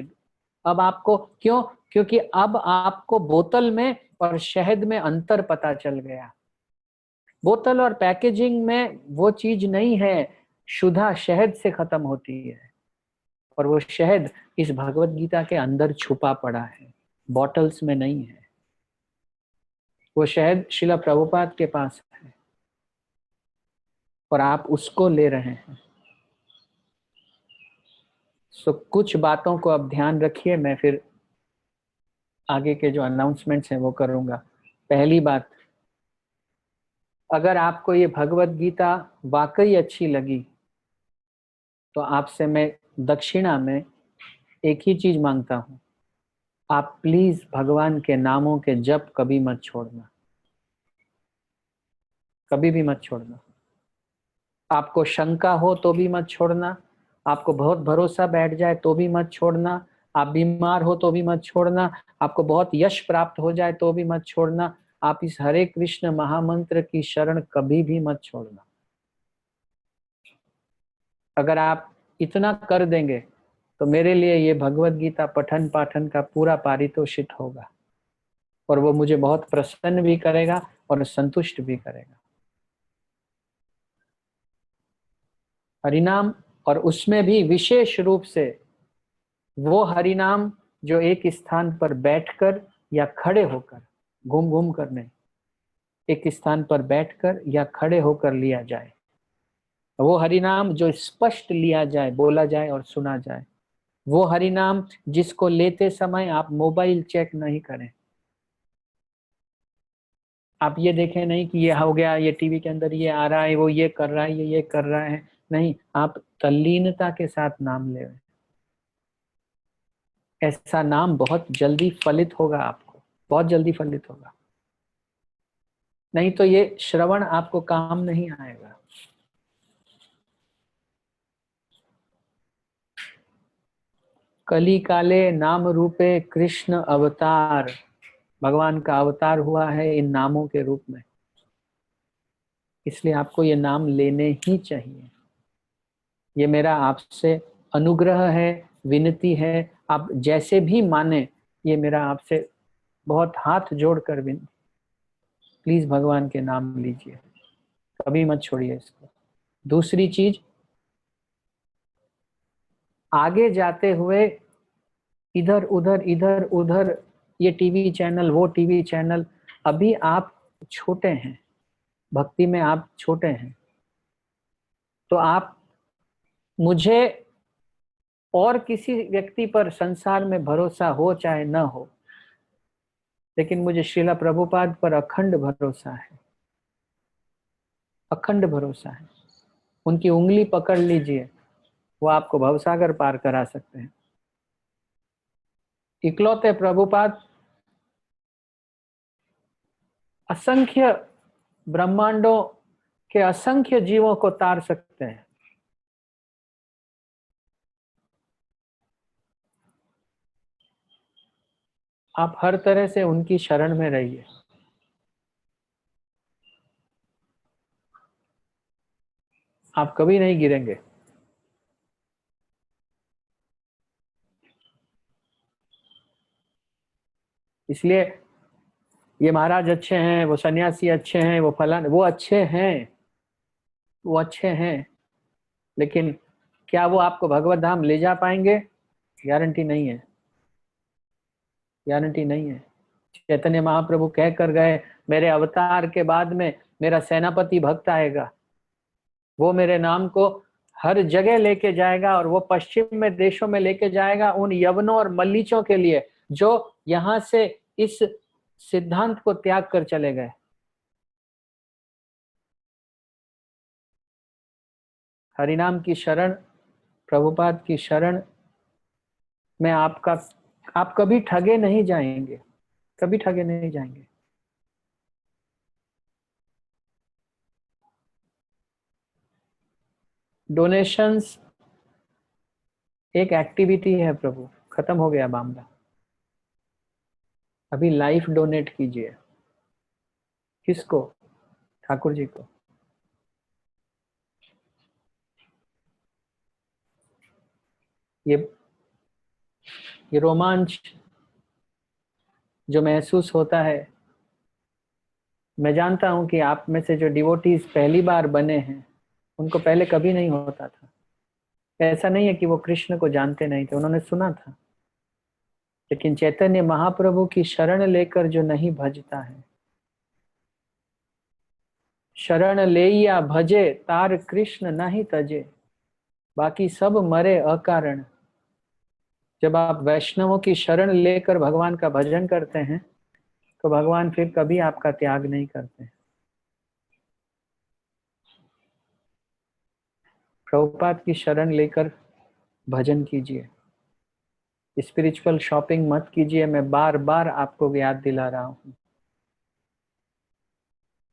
अब आपको क्यों? क्योंकि अब आपको बोतल में और शहद में अंतर पता चल गया। बोतल और पैकेजिंग में वो चीज नहीं है, शुद्धा शहद से खत्म होती है, और वो शहद इस भगवत गीता के अंदर छुपा पड़ा है, बॉटल्स में नहीं है। वो शहद शिला प्रभुपाद के पास है और आप उसको ले रहे हैं। सो कुछ बातों को अब ध्यान रखिए, मैं फिर आगे के जो अनाउंसमेंट्स हैं वो करूंगा। पहली बात, अगर आपको ये भगवत गीता वाकई अच्छी लगी तो आपसे मैं दक्षिणा में एक ही चीज मांगता हूं, आप प्लीज भगवान के नामों के जप कभी मत छोड़ना, कभी भी मत छोड़ना। आपको शंका हो तो भी मत छोड़ना, आपको बहुत भरोसा बैठ जाए तो भी मत छोड़ना, आप बीमार हो तो भी मत छोड़ना, आपको बहुत यश प्राप्त हो जाए तो भी मत छोड़ना। आप इस हरे कृष्ण महामंत्र की शरण कभी भी मत छोड़ना। अगर आप इतना कर देंगे तो मेरे लिए ये भगवत गीता पठन पाठन का पूरा पारितोषित होगा, और वो मुझे बहुत प्रसन्न भी करेगा और संतुष्ट भी करेगा। हरिनाम, और उसमें भी विशेष रूप से वो हरिनाम जो एक स्थान पर बैठकर या खड़े होकर, घूम घूम कर नहीं, एक स्थान पर बैठकर या खड़े होकर लिया जाए। वो हरि नाम जो स्पष्ट लिया जाए, बोला जाए और सुना जाए, वो हरि नाम जिसको लेते समय आप मोबाइल चेक नहीं करें, आप ये देखें नहीं कि ये हो गया, ये टीवी के अंदर ये आ रहा है, वो ये कर रहा है, ये कर रहा है, नहीं, आप तल्लीनता के साथ नाम ले। ऐसा नाम बहुत जल्दी फलित होगा, आपको बहुत जल्दी फलित होगा, नहीं तो ये श्रवण आपको काम नहीं आएगा। कली काले नाम रूपे कृष्ण अवतार, भगवान का अवतार हुआ है इन नामों के रूप में, इसलिए आपको ये नाम लेने ही चाहिए। ये मेरा आपसे अनुग्रह है, विनती है, आप जैसे भी माने, ये मेरा आपसे बहुत हाथ जोड़कर विनती, प्लीज भगवान के नाम लीजिए, कभी मत छोड़िए इसको। दूसरी चीज, आगे जाते हुए इधर उधर ये टीवी चैनल, वो टीवी चैनल, अभी आप छोटे हैं, भक्ति में आप छोटे हैं, तो आप मुझे और किसी व्यक्ति पर संसार में भरोसा हो चाहे न हो, लेकिन मुझे श्रीला प्रभुपाद पर अखंड भरोसा है, अखंड भरोसा है। उनकी उंगली पकड़ लीजिए, वो आपको भवसागर पार करा सकते हैं। इकलौते प्रभुपाद असंख्य ब्रह्मांडों के असंख्य जीवों को तार सकते हैं। आप हर तरह से उनकी शरण में रहिए। आप कभी नहीं गिरेंगे। इसलिए ये महाराज अच्छे हैं, वो सन्यासी अच्छे हैं, वो फलान, वो अच्छे हैं, वो अच्छे हैं, लेकिन क्या वो आपको भगवत धाम ले जा पाएंगे? गारंटी नहीं है, गारंटी नहीं है। चैतन्य महाप्रभु कह कर गए, मेरे अवतार के बाद में मेरा सेनापति भक्त आएगा, वो मेरे नाम को हर जगह लेके जाएगा, और वो पश्चिम में देशों में लेके जाएगा उन यवनों और मल्लीचों के लिए जो यहां से इस सिद्धांत को त्याग कर चले गए। हरिनाम की शरण, प्रभुपाद की शरण में आप कभी ठगे नहीं जाएंगे, कभी ठगे नहीं जाएंगे। डोनेशंस एक एक्टिविटी है प्रभु, खत्म हो गया मामला। अभी लाइफ डोनेट कीजिए। किसको? ठाकुर जी को। ये रोमांच जो महसूस होता है, मैं जानता हूं कि आप में से जो डिवोटीज पहली बार बने हैं, उनको पहले कभी नहीं होता था। ऐसा नहीं है कि वो कृष्ण को जानते नहीं थे, उन्होंने सुना था, लेकिन चैतन्य महाप्रभु की शरण लेकर जो नहीं भजता है, शरण लेया भजे तार कृष्ण नहीं तजे, बाकी सब मरे अकारण। जब आप वैष्णवों की शरण लेकर भगवान का भजन करते हैं, तो भगवान फिर कभी आपका त्याग नहीं करते। प्रभुपाद की शरण लेकर भजन कीजिए, स्पिरिचुअल शॉपिंग मत कीजिए। मैं बार बार आपको याद दिला रहा हूं,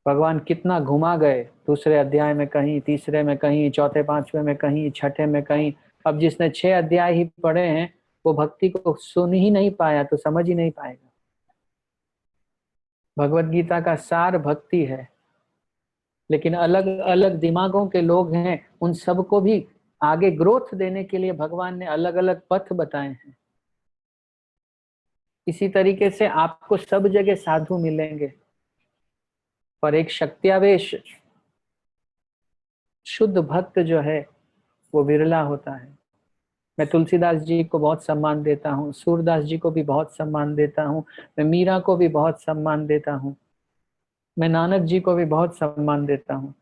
भगवान कितना घुमा गए, दूसरे अध्याय में कहीं, तीसरे में कहीं, चौथे पांचवे में कहीं, छठे में कहीं। अब जिसने 6 अध्याय ही पढ़े हैं, वो भक्ति को सुन ही नहीं पाया तो समझ ही नहीं पाएगा। भगवत गीता का सार भक्ति है, लेकिन अलग अलग दिमागों के लोग हैं, उन सबको भी आगे ग्रोथ देने के लिए भगवान ने अलग अलग पथ बताए हैं। इसी तरीके से आपको सब जगह साधु मिलेंगे, पर एक शक्त्यावेश शुद्ध भक्त जो है वो विरला होता है। मैं तुलसीदास जी को बहुत सम्मान देता हूँ, सूरदास जी को भी बहुत सम्मान देता हूँ, मैं मीरा को भी बहुत सम्मान देता हूँ, मैं नानक जी को भी बहुत सम्मान देता हूँ,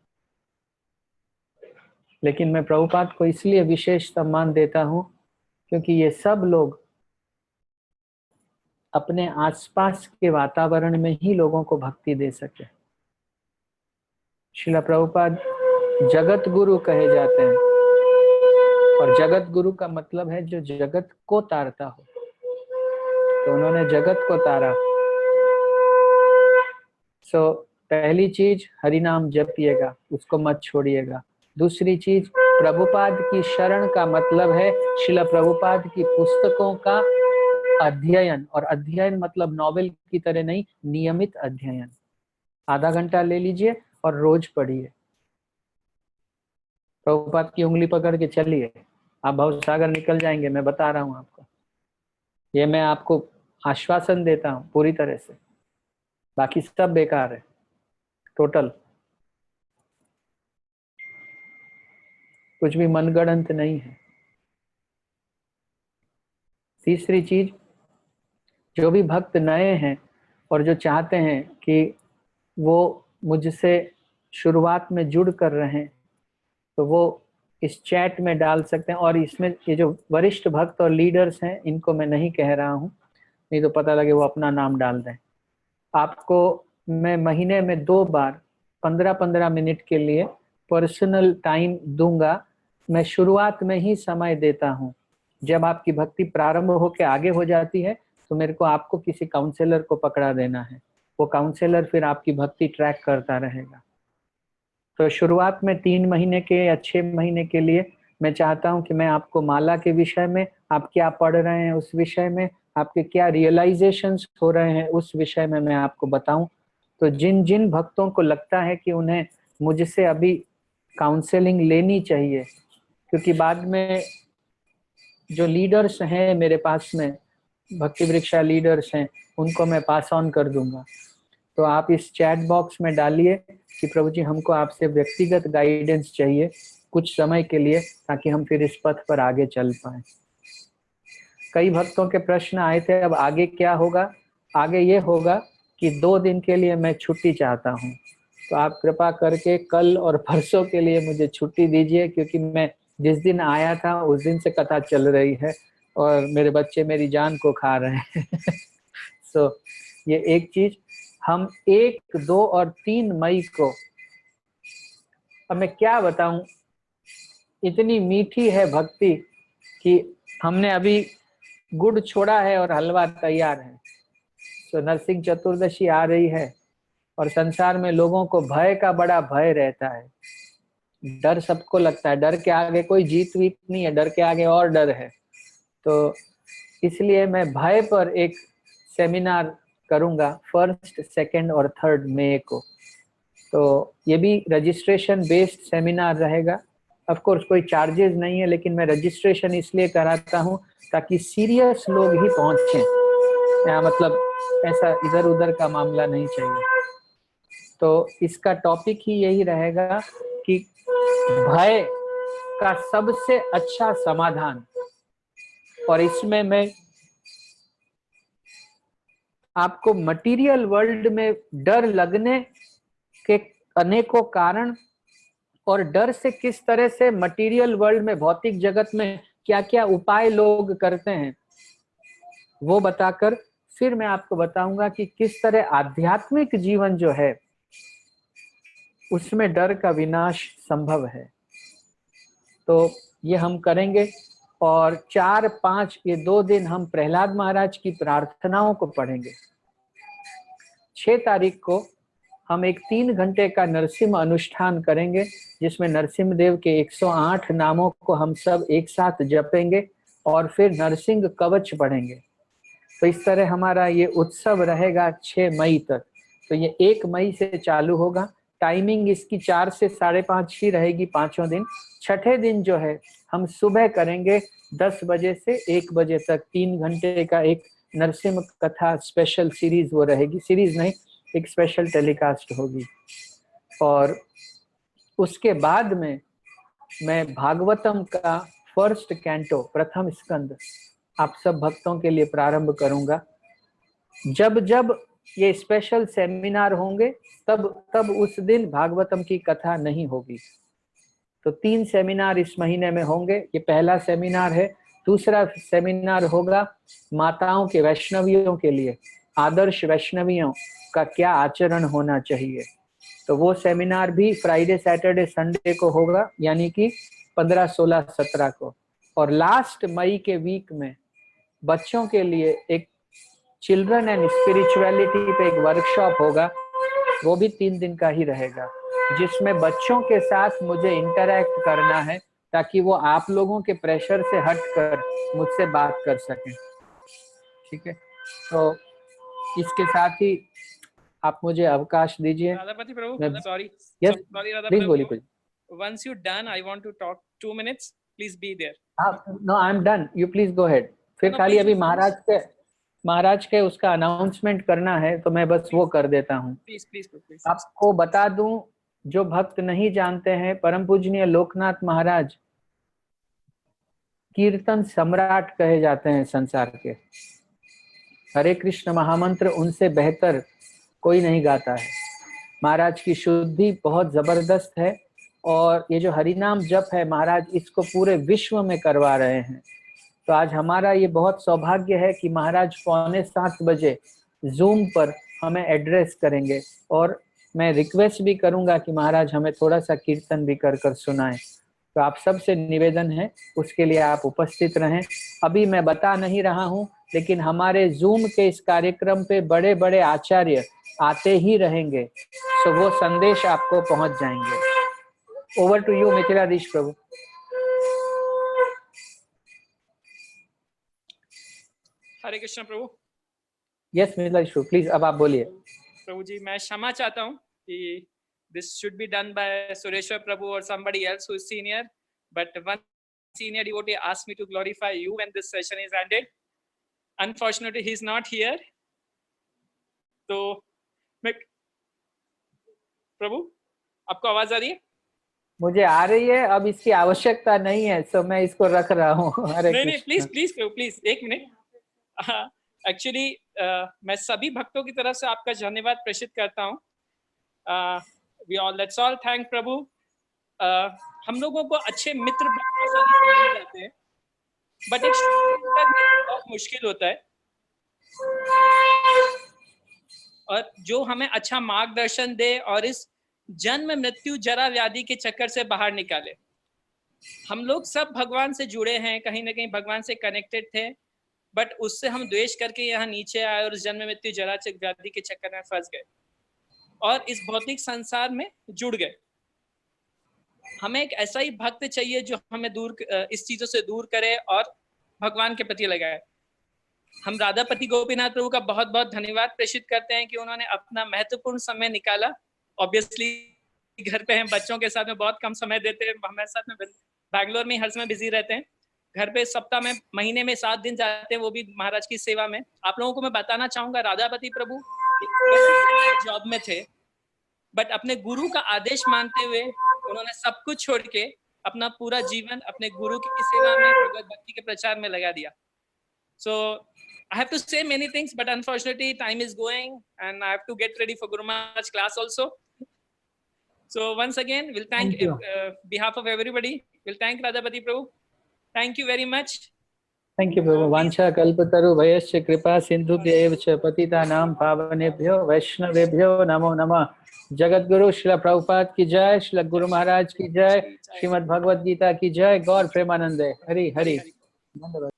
लेकिन मैं प्रभुपाद को इसलिए विशेष सम्मान देता हूं क्योंकि ये सब लोग अपने आसपास के वातावरण में ही लोगों को भक्ति दे सके। श्रील प्रभुपाद जगत गुरु कहे जाते हैं, और जगत गुरु का मतलब है जो जगत को तारता हो। तो उन्होंने जगत को तारा। पहली चीज हरि नाम जपिएगा, उसको मत छोड़िएगा। दूसरी चीज प्रभुपाद की शरण का मतलब है श्रील प्रभुपाद की पुस्तकों का अध्ययन, और अध्ययन मतलब नॉवेल की तरह नहीं, नियमित अध्ययन। आधा घंटा ले लीजिए और रोज पढ़िए। प्रभुपाद की उंगली पकड़ के चलिए, आप भवसागर निकल जाएंगे, मैं बता रहा हूं आपको। ये मैं आपको आश्वासन देता हूं पूरी तरह से। बाकी सब बेकार है, टोटल कुछ भी मनगढ़ंत नहीं है। तीसरी चीज, जो भी भक्त नए हैं और जो चाहते हैं कि वो मुझसे शुरुआत में जुड़ कर रहे हैं, तो वो इस चैट में डाल सकते हैं। और इसमें ये जो वरिष्ठ भक्त और लीडर्स हैं, इनको मैं नहीं कह रहा हूँ, नहीं तो पता लगे वो अपना नाम डाल दें। आपको मैं महीने में 2 बार 15-15 मिनट के लिए पर्सनल टाइम दूंगा। मैं शुरुआत में ही समय देता हूँ। जब आपकी भक्ति प्रारंभ होकर आगे हो जाती है तो मेरे को आपको किसी काउंसलर को पकड़ा देना है। वो काउंसलर फिर आपकी भक्ति ट्रैक करता रहेगा। तो शुरुआत में 3 महीने के या 6 महीने के लिए मैं चाहता हूं कि मैं आपको माला के विषय में, आप क्या पढ़ रहे हैं उस विषय में, आपके क्या रियलाइजेशंस हो रहे हैं उस विषय में मैं आपको बताऊं। तो जिन जिन भक्तों को लगता है कि उन्हें मुझसे अभी काउंसलिंग लेनी चाहिए, क्योंकि बाद में जो लीडर्स हैं मेरे पास में, भक्ति वृक्षा लीडर्स हैं, उनको मैं पास ऑन कर दूंगा। तो आप इस चैट बॉक्स में डालिए कि प्रभु जी हमको आपसे व्यक्तिगत गाइडेंस चाहिए कुछ समय के लिए, ताकि हम फिर इस पथ पर आगे चल पाए। कई भक्तों के प्रश्न आए थे, अब आगे क्या होगा? आगे ये होगा कि 2 दिन के लिए मैं छुट्टी चाहता हूँ। तो आप कृपा करके कल और परसों के लिए मुझे छुट्टी दीजिए, क्योंकि मैं जिस दिन आया था उस दिन से कथा चल रही है और मेरे बच्चे मेरी जान को खा रहे हैं। सो ये एक चीज। हम 1, 2 और 3 मई को, अब मैं क्या बताऊं, इतनी मीठी है भक्ति कि हमने अभी गुड़ छोड़ा है और हलवा तैयार है। तो नरसिंह चतुर्दशी आ रही है और संसार में लोगों को भय का बड़ा भय रहता है। डर सबको लगता है, डर के आगे कोई जीत वीत नहीं है, डर के आगे और डर है। तो इसलिए मैं भय पर एक सेमिनार करूंगा 1, 2 और 3 मई को। तो ये भी रजिस्ट्रेशन बेस्ड सेमिनार रहेगा। ऑफ कोर्स कोई चार्जेस नहीं है, लेकिन मैं रजिस्ट्रेशन इसलिए कराता हूँ ताकि सीरियस लोग ही पहुंचे। यहाँ मतलब ऐसा इधर उधर का मामला नहीं चाहिए। तो इसका टॉपिक ही यही रहेगा कि भय का सबसे अच्छा समाधान। और इसमें मैं आपको मटेरियल वर्ल्ड में डर लगने के अनेकों कारण और डर से किस तरह से मटेरियल वर्ल्ड में, भौतिक जगत में क्या क्या उपाय लोग करते हैं, वो बताकर फिर मैं आपको बताऊंगा कि किस तरह आध्यात्मिक जीवन जो है उसमें डर का विनाश संभव है। तो ये हम करेंगे। और 4, 5 ये 2 दिन हम प्रहलाद महाराज की प्रार्थनाओं को पढ़ेंगे। 6 तारीख को हम एक 3 घंटे का नरसिम्हा अनुष्ठान करेंगे, जिसमें नरसिम्ह देव के 108 नामों को हम सब एक साथ जपेंगे और फिर नरसिंह कवच पढ़ेंगे। तो इस तरह हमारा ये उत्सव रहेगा 6 मई तक। तो ये 1 मई से चालू होगा। टाइमिंग इसकी 4 से 5:30 ही रहेगी 5 दिन। छठे दिन जो है हम सुबह करेंगे 10 बजे से 1 बजे तक 3 घंटे का एक नरसिम्ह कथा स्पेशल सीरीज वो रहेगी। सीरीज नहीं, एक स्पेशल टेलीकास्ट होगी। और उसके बाद में मैं भागवतम का 1st कैंटो, प्रथम स्कंद आप सब भक्तों के लिए प्रारंभ करूंगा। जब जब ये स्पेशल सेमिनार होंगे तब तब उस दिन भागवतम की कथा नहीं होगी। तो 3 सेमिनार इस महीने में होंगे। ये पहला सेमिनार है। दूसरा सेमिनार होगा माताओं के वैष्णवियों के लिए, आदर्श वैष्णवियों का क्या आचरण होना चाहिए। तो वो सेमिनार भी फ्राइडे सैटरडे संडे को होगा, यानी कि 15, 16, 17 को। और लास्ट मई के वीक में बच्चों के लिए एक चिल्ड्रन एंड स्पिरिचुअलिटी पे एक वर्कशॉप होगा। वो भी 3 दिन का ही रहेगा, जिसमें बच्चों के साथ मुझे इंटरैक्ट करना है ताकि वो आप लोगों के प्रेशर से हटकर मुझसे बात कर सकें। ठीक है, तो इसके साथ ही आप मुझे अवकाश दीजिए। Radhapati Prabhu, sorry yes, sorry Radha please बोलिए Prabhu, please. once you done I want to talk 2 minutes, please be there. No, I am done, you please go ahead. फिर No, खाली please, अभी please. महाराज के उसका अनाउंसमेंट करना है, तो मैं बस वो कर देता हूँ। Please, please, please. आपको बता दूं, जो भक्त नहीं जानते हैं, परम पूजनीय लोकनाथ महाराज कीर्तन सम्राट कहे जाते हैं संसार के। हरे कृष्ण महामंत्र उनसे बेहतर कोई नहीं गाता है। महाराज की शुद्धि बहुत जबरदस्त है, और ये जो हरिनाम जप है महाराज इसको पूरे विश्व में करवा रहे हैं। तो आज हमारा ये बहुत सौभाग्य है कि महाराज 6:45 बजे जूम पर हमें एड्रेस करेंगे, और मैं रिक्वेस्ट भी करूंगा कि महाराज हमें थोड़ा सा कीर्तन भी कर सुनाएं। तो आप सबसे निवेदन है उसके लिए आप उपस्थित रहें। अभी मैं बता नहीं रहा हूं, लेकिन हमारे जूम के इस कार्यक्रम पे बड़े बड़े आचार्य आते ही रहेंगे, तो वो संदेश आपको पहुंच जाएंगे। Over to you Mithiladhish Prabhu. Hare Krishna Prabhu. Yes Mithiladhish Prabhu, please अब आप बोलिए। प्रभु जी, मैं क्षमा चाहता हूँ कि this should be done by Sureshwar Prabhu or somebody else who is senior, but one senior devotee asked me to glorify you when this session is ended. Unfortunately, he is not here. तो मैं, प्रभु आपको आवाज आ रही है? मुझे आ रही है, अब इसकी आवश्यकता नहीं है, सो मैं इसको रख रहा हूँ। नहीं, प्लीज प्लीज प्रभु, प्लीज एक मिनट। एक्चुअली मैं सभी भक्तों की तरफ से आपका धन्यवाद प्रेषित करता हूँ। लेट्स ऑल थैंक प्रभु। हम लोगों को अच्छे मित्र आसानी से मिल जाते हैं, बट एक बहुत मुश्किल होता है, और जो हमें अच्छा मार्गदर्शन दे और इस जन्म मृत्यु जरा व्याधि के चक्कर से बाहर निकाले। हम लोग सब भगवान से जुड़े हैं, कहीं ना कहीं भगवान से कनेक्टेड थे, बट उससे हम द्वेष करके यहाँ नीचे आए और जन्म मृत्यु जरा व्याधि के चक्कर में फंस गए और इस भौतिक संसार में जुड़ गए। हमें एक ऐसा ही भक्त चाहिए जो हमें इस चीजों से दूर करे और भगवान के प्रति लगाए। हम राधापति गोपीनाथ प्रभु का बहुत बहुत धन्यवाद प्रेषित करते हैं कि उन्होंने अपना महत्वपूर्ण समय निकाला। ऑब्वियसली घर पे हैं, बच्चों के साथ में बहुत कम समय देते हैं, हमारे साथ में बैंगलोर में हर समय बिजी रहते हैं। घर पे सप्ताह में, महीने में 7 दिन जाते हैं, वो भी महाराज की सेवा में। आप लोगों को मैं बताना चाहूंगा, राधापति प्रभु जॉब में थे, बट अपने गुरु का आदेश मानते हुए उन्होंने सब कुछ छोड़ के अपना पूरा जीवन अपने गुरु की सेवा में, भगवत भक्ति के प्रचार में लगा दिया। So I have to say many things, but unfortunately time is going and I have to get ready for Guru Maharaj class also. So once again, we'll thank behalf of everybody, we'll thank Radhapati Prabhu. Thank you very much. Thank you Prabhu. Vancha kalpataru vayasya kripa sindhubhyev cha patitanam pavanebhyo vaishnavebhyo namo namah. Jagat Guru Srila Prabhupada की जय, श्रील गुरु महाराज की जय, श्रीमद् भगवद गीता की जय, गौर प्रेमानंदे। हरि हरि। धन्यवाद।